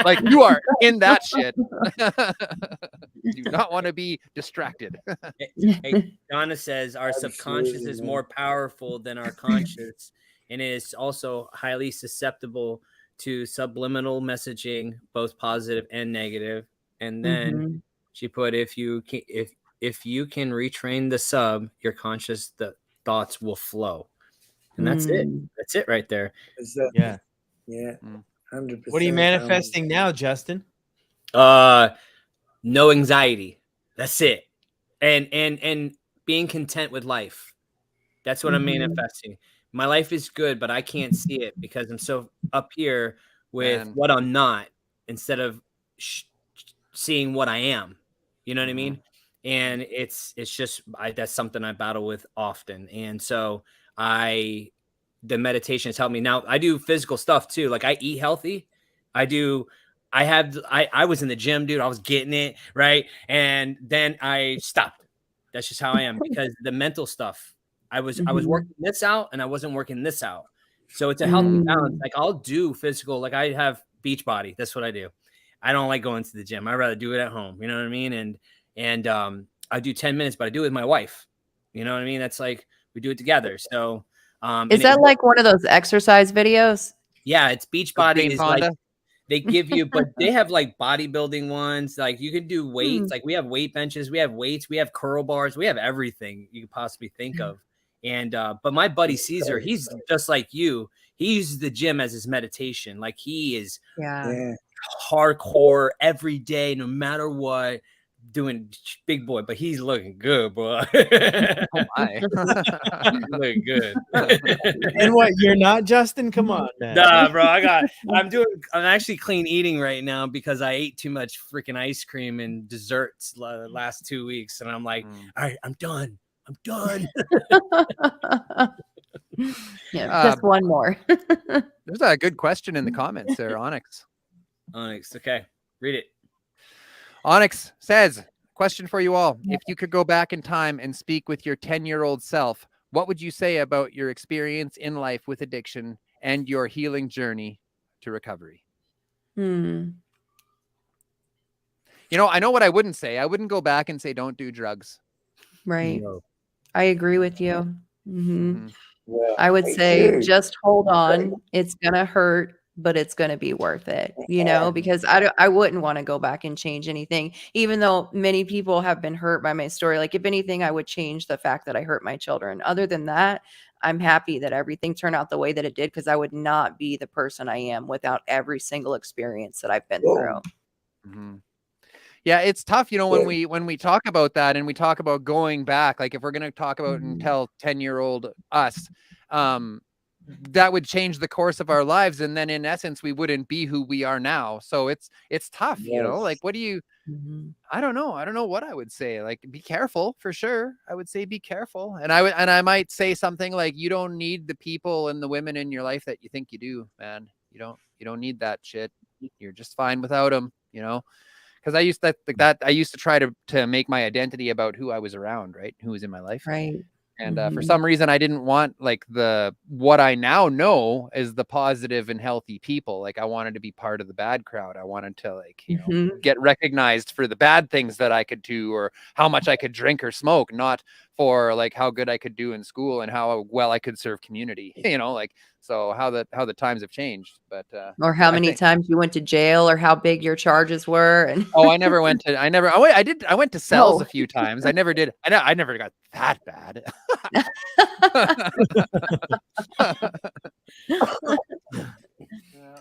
Speaker 3: Like, you are in that shit. Do not want to be distracted.
Speaker 1: Hey, Donna says our subconscious is more powerful than our conscious, and it is also highly susceptible to subliminal messaging, both positive and negative. And then
Speaker 4: Mhm.
Speaker 1: she put, if you can retrain the sub, your conscious thoughts will flow. And that's it.
Speaker 4: Mm.
Speaker 1: That's it right there.
Speaker 2: Is that,
Speaker 5: Yeah.
Speaker 2: yeah,
Speaker 3: Mm.
Speaker 2: 100%.
Speaker 5: What are you manifesting now, Justin?
Speaker 1: No anxiety. That's it. And being content with life. That's what I'm
Speaker 4: Mhm.
Speaker 1: manifesting. My life is good, but I can't see it because I'm so up here with
Speaker 3: Man.
Speaker 1: what I'm not instead of seeing what I am. You know what I
Speaker 3: Mhm.
Speaker 1: mean? And it's just that's something I battle with often. And so the meditation has helped me. Now I do physical stuff too. Like I eat healthy. I was in the gym, dude. I was getting it right, and then I stopped. That's just how I am because the mental stuff. I was
Speaker 4: Mhm.
Speaker 1: working this out, and I wasn't working this out. So it's a healthy balance.
Speaker 4: Mm.
Speaker 1: Like I'll do physical. Like I have beach body. That's what I do. I don't like going to the gym. I'd rather do it at home. You know what I mean? And I do 10 minutes, but I do it with my wife. You know what I mean? That's like we do it together. So
Speaker 4: Is
Speaker 1: and
Speaker 4: that like one of those exercise videos?
Speaker 1: yeah, it's beach
Speaker 3: With
Speaker 1: body
Speaker 3: Jane
Speaker 1: is like
Speaker 3: Fonda?
Speaker 1: they give you, but they have like bodybuilding ones. Like you can do
Speaker 4: Hmm.
Speaker 1: weights. Like we have weight benches, we have weights, we have curl bars, we have everything you could possibly think of. And but my buddy Caesar, he's just like you. He uses the gym as his meditation. Like he is
Speaker 4: Yeah.
Speaker 2: Yeah.
Speaker 1: hardcore every day, no matter what, doing big boy. But he's looking good, boy.
Speaker 3: Oh my.
Speaker 1: He's looking good.
Speaker 5: And what, you're not, Justin? Come on, man.
Speaker 1: Nah, bro, I'm actually clean eating right now because I ate too much freaking ice cream and desserts last 2 weeks. And I'm like,
Speaker 3: Mm.
Speaker 1: all right, I'm done. I'm done.
Speaker 4: Yeah, just one more.
Speaker 3: There's a good question in the comments there, Onyx.
Speaker 1: Onyx, okay. Read it.
Speaker 3: Onyx says, question for you all. If you could go back in time and speak with your 10-year-old self, what would you say about your experience in life with addiction and your healing journey to recovery?
Speaker 4: Hmm.
Speaker 3: You know, I know what I wouldn't say. I wouldn't go back and say, don't do drugs.
Speaker 4: Right.
Speaker 1: No.
Speaker 4: I agree with you. Mhm.
Speaker 3: Mhm.
Speaker 2: Yeah.
Speaker 4: I would
Speaker 2: Me
Speaker 4: say
Speaker 2: too.
Speaker 4: just hold on. It's gonna hurt, but it's gonna be worth it. You know, because I wouldn't want to go back and change anything, even though many people have been hurt by my story. Like if anything, I would change the fact that I hurt my children. Other than that, I'm happy that everything turned out the way that it did because I would not be the person I am without every single experience that I've been through.
Speaker 3: Mhm. Yeah, it's tough, you know, when we talk about that and we talk about going back, like if we're going to talk about and
Speaker 4: Mhm.
Speaker 3: tell 10-year-old us, that would change the course of our lives, and then in essence we wouldn't be who we are now. So it's tough, you know. Like what do you
Speaker 4: Mhm.
Speaker 3: I don't know what I would say. Like be careful for sure. I would say be careful. And I might say something like you don't need the people and the women in your life that you think you do, man. You don't need that shit. You're just fine without them, you know. Because I used I used to try to make my identity about who I was around, right? Who was in my life.
Speaker 4: Right.
Speaker 3: And for
Speaker 4: Mhm.
Speaker 3: some reason, I didn't want like what I now know is the positive and healthy people. Like I wanted to be part of the bad crowd. I wanted to like, you know,
Speaker 4: Mhm.
Speaker 3: get recognized for the bad things that I could do or how much I could drink or smoke, not for like how good I could do in school and how well I could serve community, you know, like, so how the times have changed. But
Speaker 4: Or how
Speaker 3: I
Speaker 4: many
Speaker 3: think,
Speaker 4: times you went to jail or how big your charges were. And
Speaker 3: oh, I went to cells
Speaker 4: Oh.
Speaker 3: a few times. I never got that bad.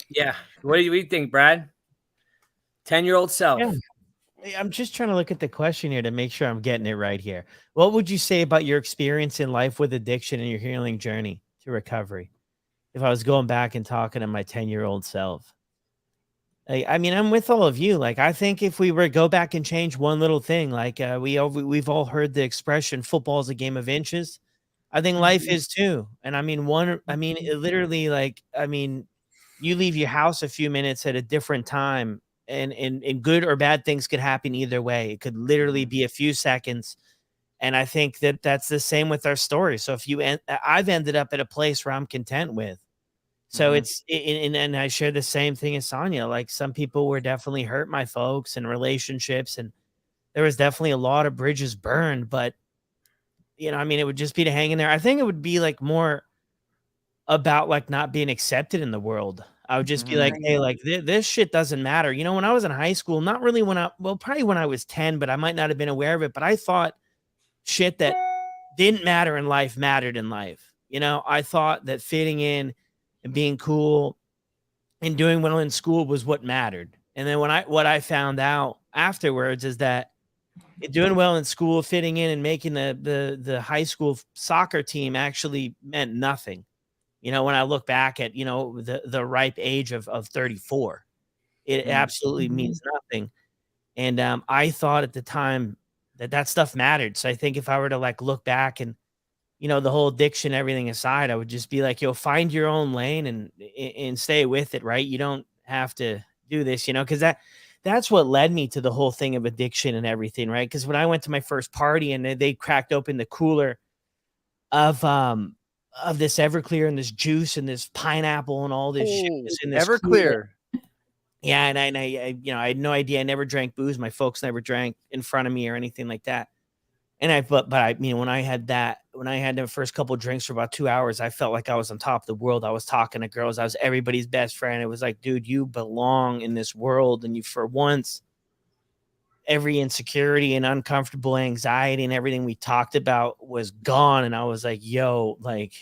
Speaker 1: Yeah. What do you think, Brad? 10-year-old self.
Speaker 5: Yeah. I'm just trying to look at the question here to make sure I'm getting it right here. What would you say about your experience in life with addiction and your healing journey to recovery? If I was going back and talking to my 10-year-old self, I mean, I'm with all of you. Like, I think if we were to go back and change one little thing, like we've all heard the expression, football is a game of inches. I think life
Speaker 4: Mhm.
Speaker 5: is too. And I mean, it literally, like, I mean, you leave your house a few minutes at a different time and good or bad things could happen either way. It could literally be a few seconds. And I think that that's the same with our story. So if I've ended up at a place where I'm content with. So
Speaker 3: Mhm.
Speaker 5: it's and I share the same thing as Sonia. Like some people were definitely hurt, my folks, and relationships, and there was definitely a lot of bridges burned. But you know, I mean, it would just be to hang in there. I think it would be like more about like not being accepted in the world. I would just be like, hey, like this shit doesn't matter. You know, when I was in high school, not really probably when I was 10, but I might not have been aware of it. But I thought shit that didn't matter in life mattered in life. You know, I thought that fitting in and being cool and doing well in school was what mattered. And then what I found out afterwards is that doing well in school, fitting in and making the high school soccer team actually meant nothing. You know, when I look back at, you know, the ripe age of 34, it absolutely means nothing. And I thought at the time that stuff mattered. So I think if I were to like look back and, you know, the whole addiction, everything aside, I would just be like, yo, find your own lane and stay with it. Right. You don't have to do this, you know, because that's what led me to the whole thing of addiction and everything. Right. Because when I went to my first party and they cracked open the cooler of this Everclear and this juice and this pineapple and all this shit was in this
Speaker 3: Everclear.
Speaker 5: Yeah, and I you know, I had no idea. I never drank booze. My folks never drank in front of me or anything like that. And but I mean, when I had the first couple of drinks for about 2 hours, I felt like I was on top of the world. I was talking to girls. I was everybody's best friend. It was like, dude, you belong in this world. And you, for once, every insecurity and uncomfortable anxiety and everything we talked about was gone. And I was like, yo, like,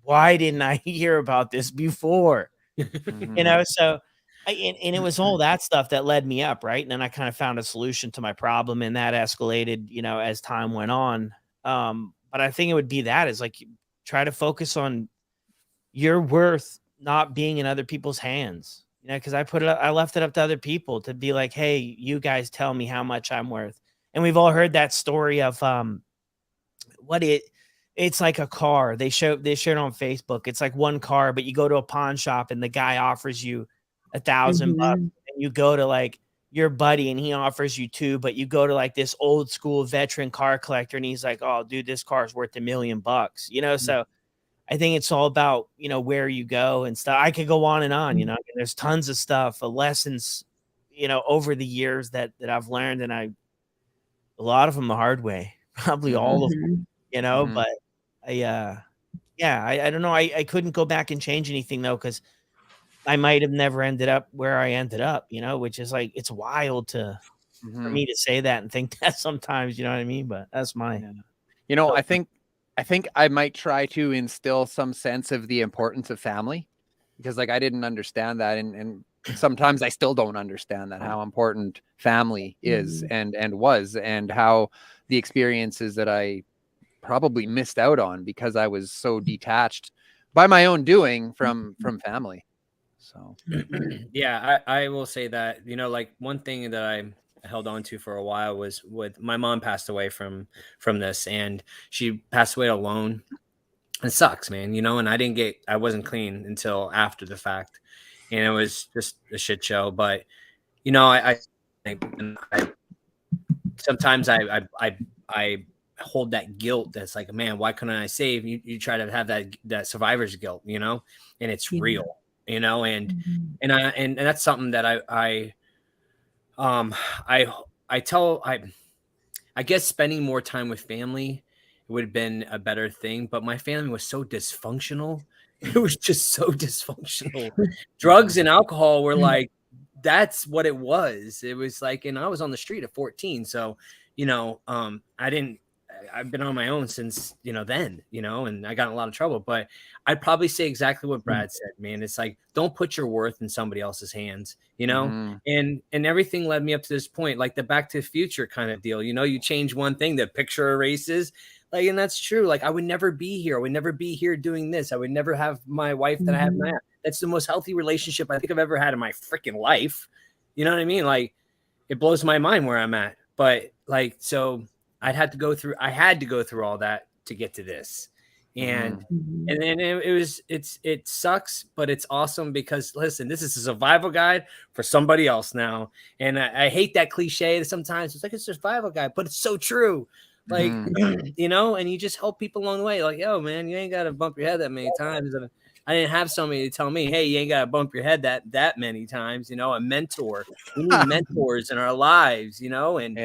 Speaker 5: why didn't I hear about this before? You know, so and it was all that stuff that led me up, right? And then I kind of found a solution to my problem, and that escalated, you know, as time went on. But I think it would be that is like try to focus on your worth not being in other people's hands. You know, because I left it up to other people to be like, hey, you guys tell me how much I'm worth. And we've all heard that story of it's like a car. They shared on Facebook. It's like one car, but you go to a pawn shop and the guy offers you $1,000 bucks, and you go to like your buddy and he offers you $2,000, but you go to like this old school veteran car collector and he's like, oh dude, this car is worth $1 million, you know? So I think it's all about, you know, where you go and stuff. I could go on and on, you know, there's tons of stuff, lessons, you know, over the years that I've learned, and a lot of them the hard way, probably all of them, you know, but I don't know. I couldn't go back and change anything though, because I might have never ended up where I ended up, you know, which is like, it's wild for me to say that and think that sometimes, you know what I mean? But that's
Speaker 3: you know, I think I might try to instill some sense of the importance of family, because like I didn't understand that. And sometimes I still don't understand that, how important family is and was, and how the experiences that I probably missed out on because I was so detached by my own doing from family. So
Speaker 1: yeah, I will say that, you know, like one thing that I held on to for a while was with my mom passed away from this, and she passed away alone. It sucks, man, you know, and I wasn't clean until after the fact, and it was just a shit show. But you know, I sometimes I hold that guilt that's like, man, why couldn't I save? You try to have that survivor's guilt, you know, and it's real, you know, and that's something that I guess spending more time with family would have been a better thing, but my family was so dysfunctional. It was just so dysfunctional. Drugs and alcohol were like, that's what it was. It was like, and I was on the street at 14. So, you know, I've been on my own since, you know, then, you know, and I got in a lot of trouble, but I'd probably say exactly what Brad said, man. It's like, don't put your worth in somebody else's hands, you know? And everything led me up to this point, like the Back to the Future kind of deal. You know, you change one thing, the picture erases, like, and that's true. Like, I would never be here. I would never be here doing this. I would never have my wife that I have now. That's the most healthy relationship I think I've ever had in my freaking life. You know what I mean? Like, it blows my mind where I'm at. But like, so I had to go through all that to get to this. And and then it sucks, but it's awesome because listen, this is a survival guide for somebody else now. And I hate that cliche sometimes. It's like a survival guide, but it's so true. Like, you know, and you just help people along the way. Like, yo, man, you ain't got to bump your head that many times. And I didn't have somebody to tell me, hey, you ain't got to bump your head that many times, you know, a mentor. We need mentors in our lives, you know, and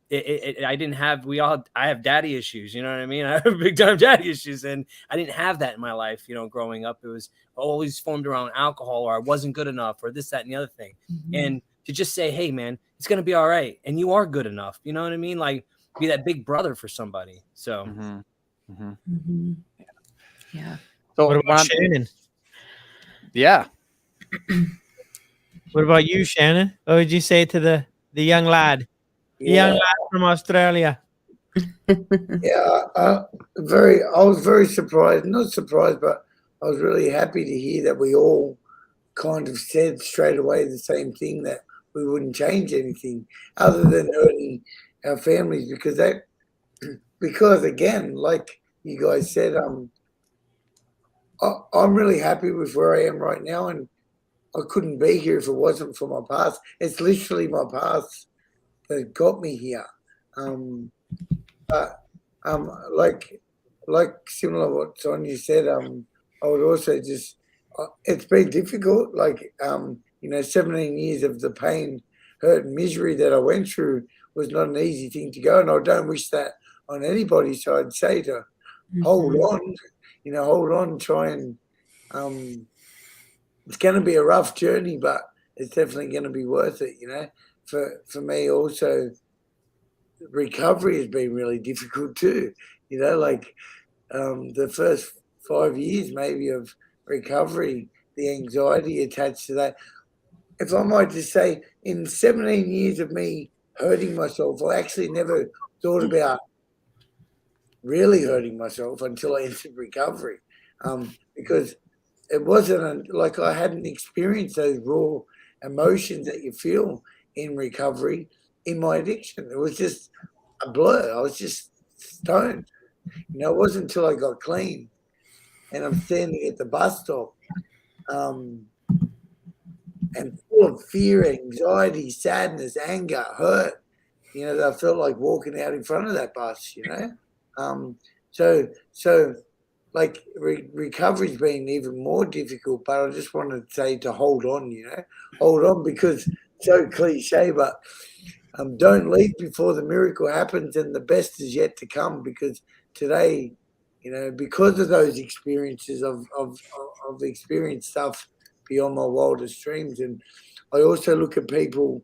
Speaker 1: I didn't have, I have daddy issues, you know what I mean? I have big time daddy issues, and I didn't have that in my life, you know, growing up. It was always formed around alcohol, or I wasn't good enough, or this, that, and the other thing. And to just say, hey man, it's going to be all right. And you are good enough. You know what I mean? Like, be that big brother for somebody. So,
Speaker 4: Yeah.
Speaker 3: So
Speaker 5: What about Shannon?
Speaker 3: Yeah.
Speaker 5: What about you, Shannon? What would you say to the young lad? The young lad from Australia.
Speaker 2: Yeah, I was very surprised. Not surprised, but I was really happy to hear that we all kind of said straight away the same thing, that we wouldn't change anything other than hurting our families, because again, like you guys said, I'm really happy with where I am right now, and I couldn't be here if it wasn't for my past. It's literally my past that got me here. But like similar what Sonia said, I would also just it's been difficult. Like 17 years of the pain, hurt, and misery that I went through was not an easy thing to go, and I don't wish that on anybody. So I'd say to hold on, hold on, try and it's going to be a rough journey, but it's definitely going to be worth it. For me also, recovery has been really difficult too. The first 5 years maybe of recovery, the anxiety attached to that. If I might just say, in 17 years of me hurting myself, I actually never thought about really hurting myself until I entered recovery, because it wasn't like I hadn't experienced those raw emotions that you feel in recovery in my addiction. It was just a blur. I was just stoned. It wasn't until I got clean and I'm standing at the bus stop and full of fear, anxiety, sadness, anger, hurt, that I felt like walking out in front of that bus, So like recovery's been even more difficult, but I just wanted to say to hold on, hold on, because so cliche, but don't leave before the miracle happens, and the best is yet to come, because today, because of those experiences, I've experienced stuff beyond my wildest dreams. And I also look at people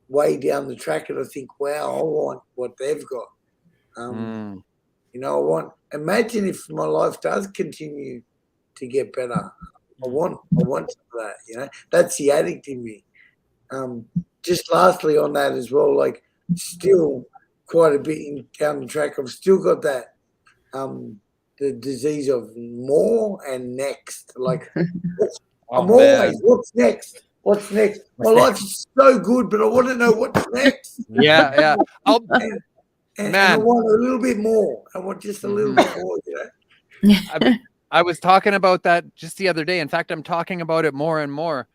Speaker 2: way down the track and I think, wow, I want what they've got. Imagine if my life does continue to get better. I want some of that, that's the addict in me. Just lastly on that as well, like still quite a bit down the track, I've still got that, the disease of more and next. Like I'm always, what's next? What's next? My life is so good, but I want to know what's next.
Speaker 3: Yeah.
Speaker 2: And I want a little bit more. I want just a little bit more,
Speaker 3: I was talking about that just the other day. In fact, I'm talking about it more and more.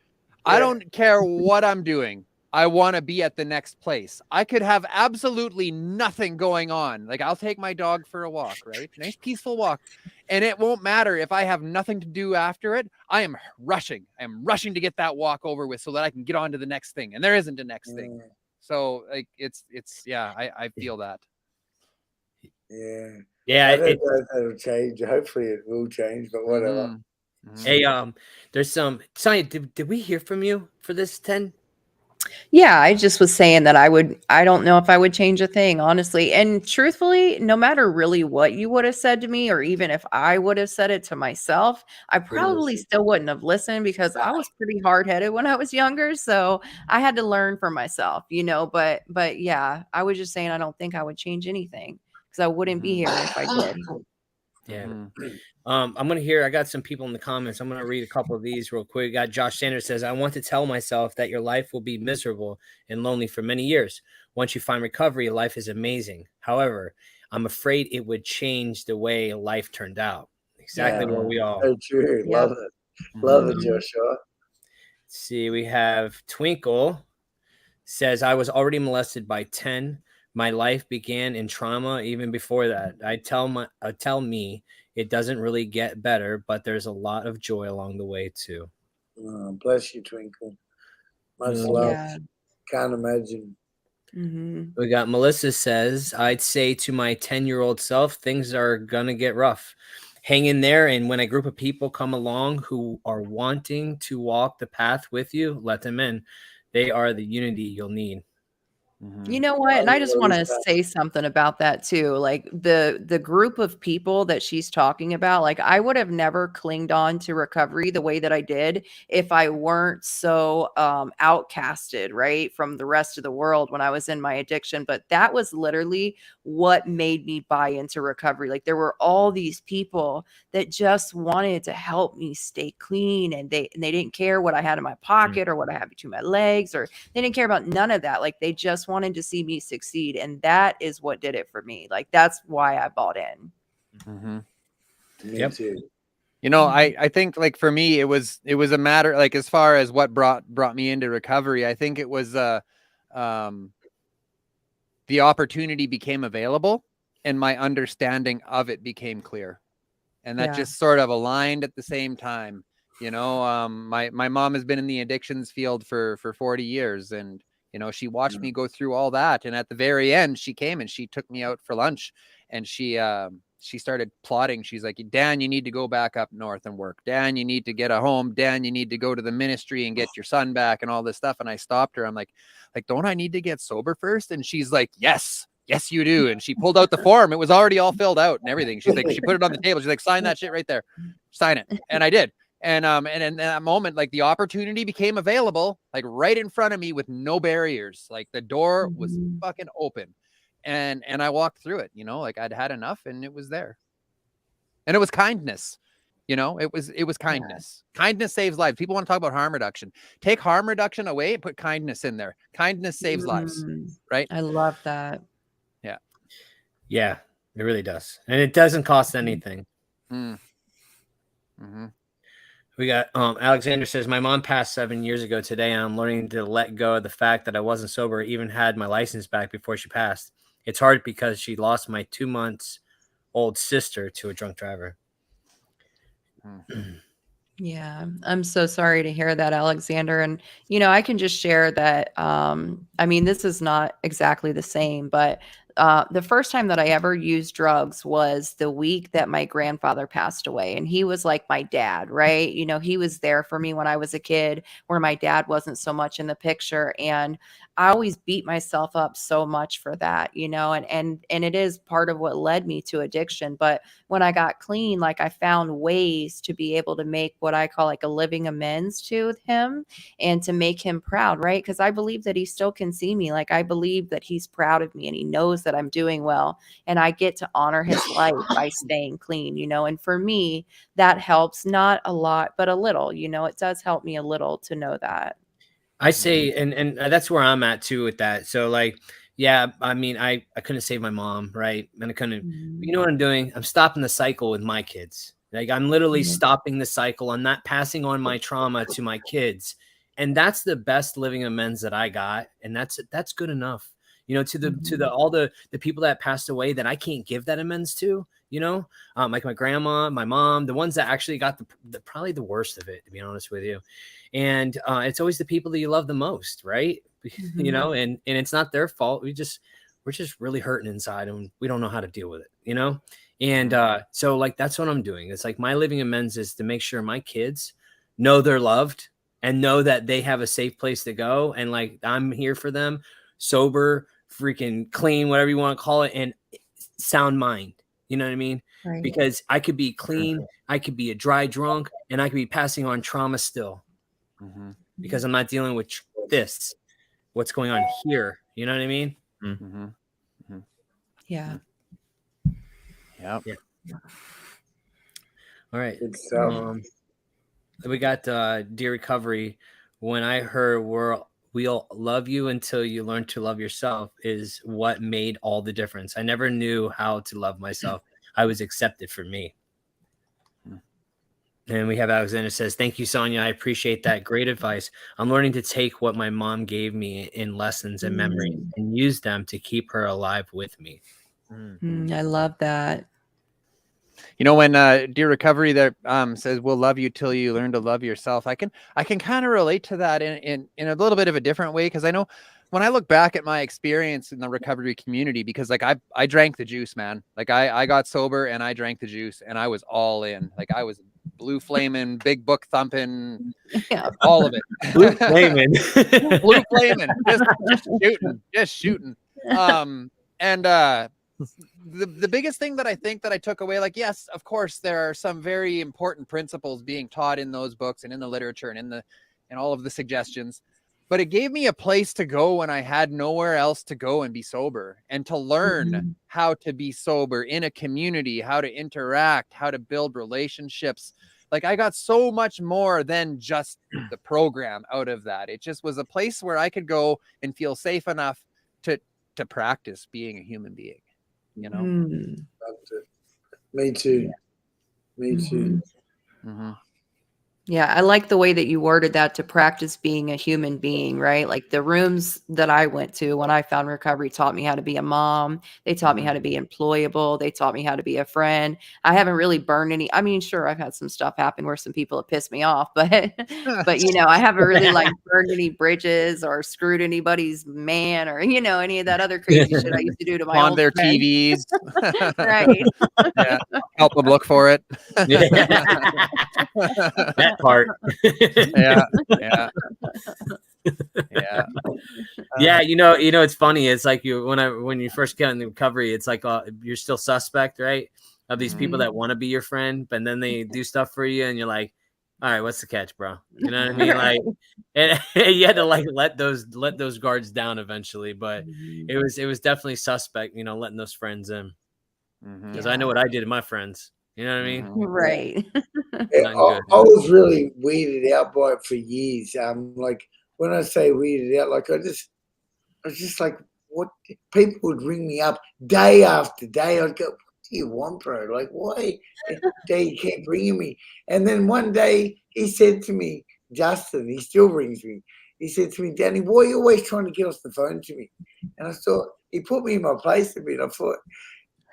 Speaker 3: Yeah. I don't care what I'm doing. I want to be at the next place. I could have absolutely nothing going on. Like, I'll take my dog for a walk, right? Nice, peaceful walk. And it won't matter if I have nothing to do after it. I am rushing. I'm rushing to get that walk over with so that I can get on to the next thing. And there isn't a next thing. So like, it's I feel that.
Speaker 2: Yeah. I don't know if that'll change. Hopefully it will change, but whatever.
Speaker 1: Hey, there's some, Sonia, did we hear from you for this 10?
Speaker 4: Yeah, I just was saying that I don't know if I would change a thing, honestly. And truthfully, no matter really what you would have said to me, or even if I would have said it to myself, I probably still wouldn't have listened, because I was pretty hard-headed when I was younger. So I had to learn for myself, but yeah, I was just saying, I don't think I would change anything, because I wouldn't be here if I did.
Speaker 1: Yeah. I'm gonna I got some people in the comments. I'm gonna read a couple of these real quick. Got Josh Sanders says, I want to tell myself that your life will be miserable and lonely for many years. Once you find recovery, life is amazing. However, I'm afraid it would change the way life turned out. Exactly what we all.
Speaker 2: So true. Love it, Joshua.
Speaker 1: Let's see, we have Twinkle says, I was already molested by 10. My life began in trauma even before that. I tell me it doesn't really get better, but there's a lot of joy along the way too.
Speaker 2: Oh, bless you, Twinkle. Much love. Can't imagine.
Speaker 4: Mhm.
Speaker 1: We got Melissa says, I'd say to my 10-year-old self, things are gonna get rough. Hang in there, and when a group of people come along who are wanting to walk the path with you, let them in. They are the unity you'll need.
Speaker 4: You know what? And I just want to
Speaker 2: love that.
Speaker 4: say something about that too. Like the group of people that she's talking about, like I would have never clinged on to recovery the way that I did if I weren't so outcasted, right, from the rest of the world when I was in my addiction. But that was literally what made me buy into recovery. Like there were all these people that just wanted to help me stay clean, and they didn't care what I had in my pocket or what I had between my legs, or they didn't care about none of that. Like they just wanted to see me succeed. And that is what did it for me. Like that's why I bought in.
Speaker 3: Mm-hmm.
Speaker 2: Me
Speaker 1: Yep.
Speaker 2: too.
Speaker 3: You know, I think like for me, it was a matter like as far as what brought me into recovery. I think it was the opportunity became available and my understanding of it became clear, and that
Speaker 4: Yeah.
Speaker 3: just sort of aligned at the same time. You know, my mom has been in the addictions field for 40 years, and you know, she watched me go through all that, and at the very end she came and she took me out for lunch, and she started plotting. She's like, Dan, you need to go back up north and work. Dan, you need to get a home. Dan, you need to go to the ministry and get your son back and all this stuff. And I stopped her. I'm like, don't I need to get sober first? And she's like, yes, you do. And she pulled out the form. It was already all filled out and everything. She's like, she put it on the table. She's like, sign that shit right there. Sign it. And I did. And in that moment, like the opportunity became available, like right in front of me with no barriers. Like the door was fucking open. And I walked through it, you know, like I'd had enough and it was there. And it was kindness. You know, it was kindness. Yeah. Kindness saves lives. People want to talk about harm reduction. Take harm reduction away and put kindness in there. Kindness saves lives. Right?
Speaker 4: I love that.
Speaker 3: Yeah.
Speaker 1: Yeah, it really does. And it doesn't cost anything.
Speaker 3: Mm-hmm.
Speaker 1: We got Alexander says, my mom passed 7 years ago today, and I'm learning to let go of the fact that I wasn't sober, or even had my license back before she passed. It's hard because she lost my 2 months old sister to a drunk driver.
Speaker 4: Yeah, I'm so sorry to hear that, Alexander. And, you know, I can just share that. I mean, this is not exactly the same, but the first time that I ever used drugs was the week that my grandfather passed away. And he was like my dad, right? You know, he was there for me when I was a kid, where my dad wasn't so much in the picture. And I always beat myself up so much for that, you know, and it is part of what led me to addiction. But when I got clean, like I found ways to be able to make what I call like a living amends to him and to make him proud, right? Because I believe that he still can see me. Like I believe that he's proud of me and he knows that I'm doing well, and I get to honor his life by staying clean, you know. And for me, that helps, not a lot, but a little, you know. It does help me a little to know that.
Speaker 1: I say, and that's where I'm at too with that. So like, yeah, I mean, I couldn't save my mom, right? And I couldn't, you know what I'm doing? I'm stopping the cycle with my kids. Like I'm literally stopping the cycle. I'm not passing on my trauma to my kids. And that's the best living amends that I got. And that's good enough, you know, to the all the people that passed away that I can't give that amends to, you know, like my grandma, my mom, the ones that actually got the probably the worst of it, to be honest with you. And it's always the people that you love the most, right? You know, and it's not their fault. We're just really hurting inside, and we don't know how to deal with it, you know? And so like, that's what I'm doing. It's like my living amends is to make sure my kids know they're loved and know that they have a safe place to go. And like, I'm here for them, sober, freaking clean, whatever you want to call it, and sound mind. You know what I mean? Right. Because I could be clean, I could be a dry drunk, and I could be passing on trauma still. Because I'm not dealing with what's going on here. You know what I mean?
Speaker 4: Yeah.
Speaker 3: Yep.
Speaker 1: Yeah. All right. We got Dear Recovery. When I heard we'll love you until you learn to love yourself is what made all the difference. I never knew how to love myself. I was accepted for me. And we have Alexander says, thank you, Sonia. I appreciate that. Great advice. I'm learning to take what my mom gave me in lessons and memories and use them to keep her alive with me.
Speaker 4: I love that.
Speaker 3: You know, when Dear Recovery there says we'll love you till you learn to love yourself, I can kind of relate to that in a little bit of a different way, because I know when I look back at my experience in the recovery community, because like I drank the juice, man. Like I got sober and I drank the juice and I was all in. Like I was blue flaming, big book thumping,
Speaker 4: Yeah.
Speaker 3: all of it.
Speaker 1: Blue flaming.
Speaker 3: Blue flaming, just shooting. And the biggest thing that I think that I took away, like, yes, of course, there are some very important principles being taught in those books and in the literature and in all of the suggestions. But it gave me a place to go when I had nowhere else to go and be sober, and to learn how to be sober in a community, how to interact, how to build relationships. Like I got so much more than just the program out of that. It just was a place where I could go and feel safe enough to practice being a human being, you know?
Speaker 4: Mm.
Speaker 2: Me too. Me too.
Speaker 3: Mm-hmm.
Speaker 4: Yeah, I like the way that you worded that, to practice being a human being, right? Like the rooms that I went to when I found recovery taught me how to be a mom. They taught me how to be employable. They taught me how to be a friend. I haven't really burned any. I mean, sure, I've had some stuff happen where some people have pissed me off, but you know, I haven't really like burned any bridges or screwed anybody's man or, you know, any of that other crazy shit I used to do to my
Speaker 3: On
Speaker 4: old
Speaker 3: their
Speaker 4: friends.
Speaker 3: TVs.
Speaker 4: Right.
Speaker 3: Yeah. Help them look for it.
Speaker 1: That part.
Speaker 3: Yeah. Yeah. Yeah.
Speaker 1: Yeah, you know, it's funny. It's like when you first get in the recovery, it's like you're still suspect, right? Of these people that want to be your friend, but then they do stuff for you, and you're like, all right, what's the catch, bro? You know what I mean? Like, and you had to like let those guards down eventually, but it was definitely suspect, you know, letting those friends in, because I know what I did to my friends. You know what I mean?
Speaker 4: Right.
Speaker 2: Yeah,
Speaker 1: Not
Speaker 2: I
Speaker 1: good.
Speaker 2: was really weirded out by it for years. Like when I say weirded out, like I was just like, what? People would ring me up day after day. I'd go, what do you want, bro? Like, why do you keep ringing me? And then one day he said to me, Justin, he still rings me. He said to me, Danny, why are you always trying to get off the phone to me? And I thought, he put me in my place a bit. I thought,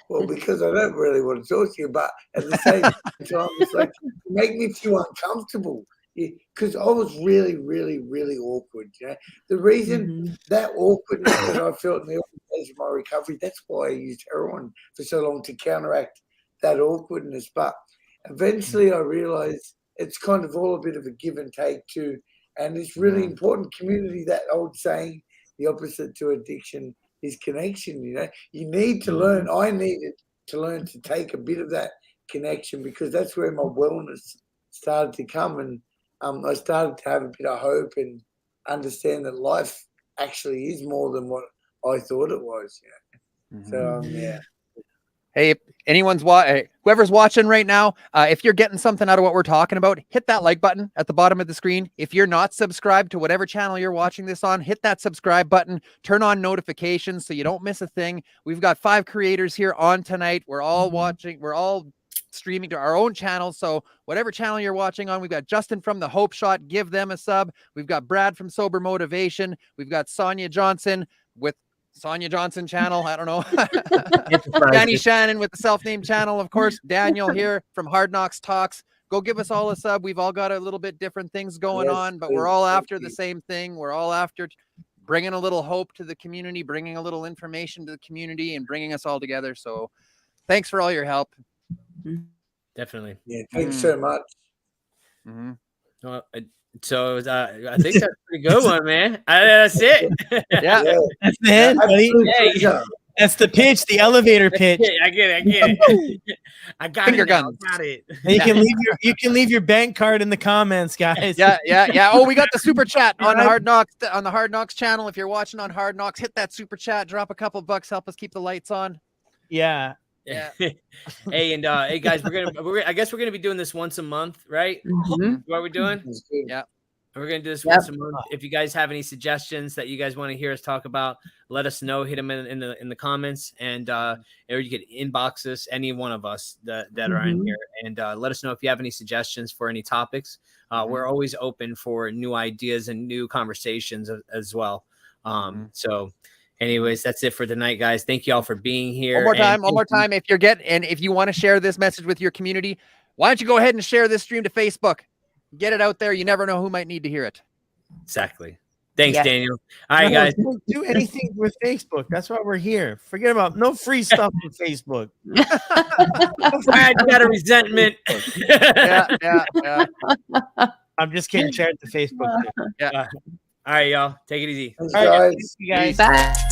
Speaker 2: well, because I don't really want to talk to you, but at the same time, it's like, make me feel uncomfortable. Because I was really, really, really awkward. You know? The reason that awkwardness that I felt in the early days of my recovery, that's why I used heroin for so long, to counteract that awkwardness. But eventually I realized it's kind of all a bit of a give and take too. And it's really important. Community, that old saying, the opposite to addiction is connection. You know, you need to learn. I needed to learn to take a bit of that connection, because that's where my wellness started to come, and I started to have a bit of hope and understand that life actually is more than what I thought it was. You know? So yeah.
Speaker 3: Hey, whoever's watching right now, if you're getting something out of what we're talking about, hit that like button at the bottom of the screen. If you're not subscribed to whatever channel you're watching this on, hit that subscribe button, turn on notifications so you don't miss a thing. We've got 5 creators here on tonight. We're all watching, we're all streaming to our own channels. So whatever channel you're watching on, we've got Justin from the Hope Shot, give them a sub. We've got Brad from Sober Motivation. We've got Sonia Johnson with Sonia Johnson channel. I don't know. Danny Shannon with the self-named channel, of course. Daniel here from Hard Knocks Talks. Go give us all a sub. We've all got a little bit different things going on, but we're all after the same thing. We're all after bringing a little hope to the community, bringing a little information to the community, and bringing us all together. So thanks for all your help.
Speaker 1: Definitely.
Speaker 2: Yeah, thanks so much.
Speaker 1: So I think that's a pretty good one, man. That's it.
Speaker 3: Yeah.
Speaker 5: That's the end, buddy.
Speaker 2: Hey,
Speaker 5: That's the pitch, the elevator pitch.
Speaker 1: I get it. I got
Speaker 3: Finger
Speaker 1: it. Now.
Speaker 3: guns.
Speaker 1: Got it.
Speaker 5: And you can leave your bank card in the comments, guys.
Speaker 3: Yeah. Oh, we got the super chat on Hard Knocks, on the Hard Knocks channel. If you're watching on Hard Knocks, hit that super chat, drop a couple bucks, help us keep the lights on.
Speaker 5: Yeah.
Speaker 3: Yeah.
Speaker 1: Hey, and hey guys, I guess we're gonna be doing this once a month, right? What we're doing?
Speaker 3: Yeah.
Speaker 1: We're gonna do this once a month. If you guys have any suggestions that you guys want to hear us talk about, let us know. Hit them in the comments, and or you can inbox us, any one of us that are in here, and let us know if you have any suggestions for any topics. We're always open for new ideas and new conversations as well. So. Anyways, that's it for tonight, guys. Thank you all for being here.
Speaker 3: One more time. If you want to share this message with your community, why don't you go ahead and share this stream to Facebook? Get it out there. You never know who might need to hear it.
Speaker 1: Exactly. Thanks,
Speaker 4: Yeah.
Speaker 1: Daniel. All right,
Speaker 5: No,
Speaker 1: guys.
Speaker 5: don't do anything with Facebook. That's why we're here. Forget about no free stuff on Facebook.
Speaker 1: Brad, you got a resentment.
Speaker 3: Yeah.
Speaker 5: I'm just kidding. Share it to Facebook. Too.
Speaker 1: All right, y'all. Take it easy.
Speaker 2: Thanks,
Speaker 5: All right,
Speaker 2: guys.
Speaker 5: thank you guys.
Speaker 4: Bye.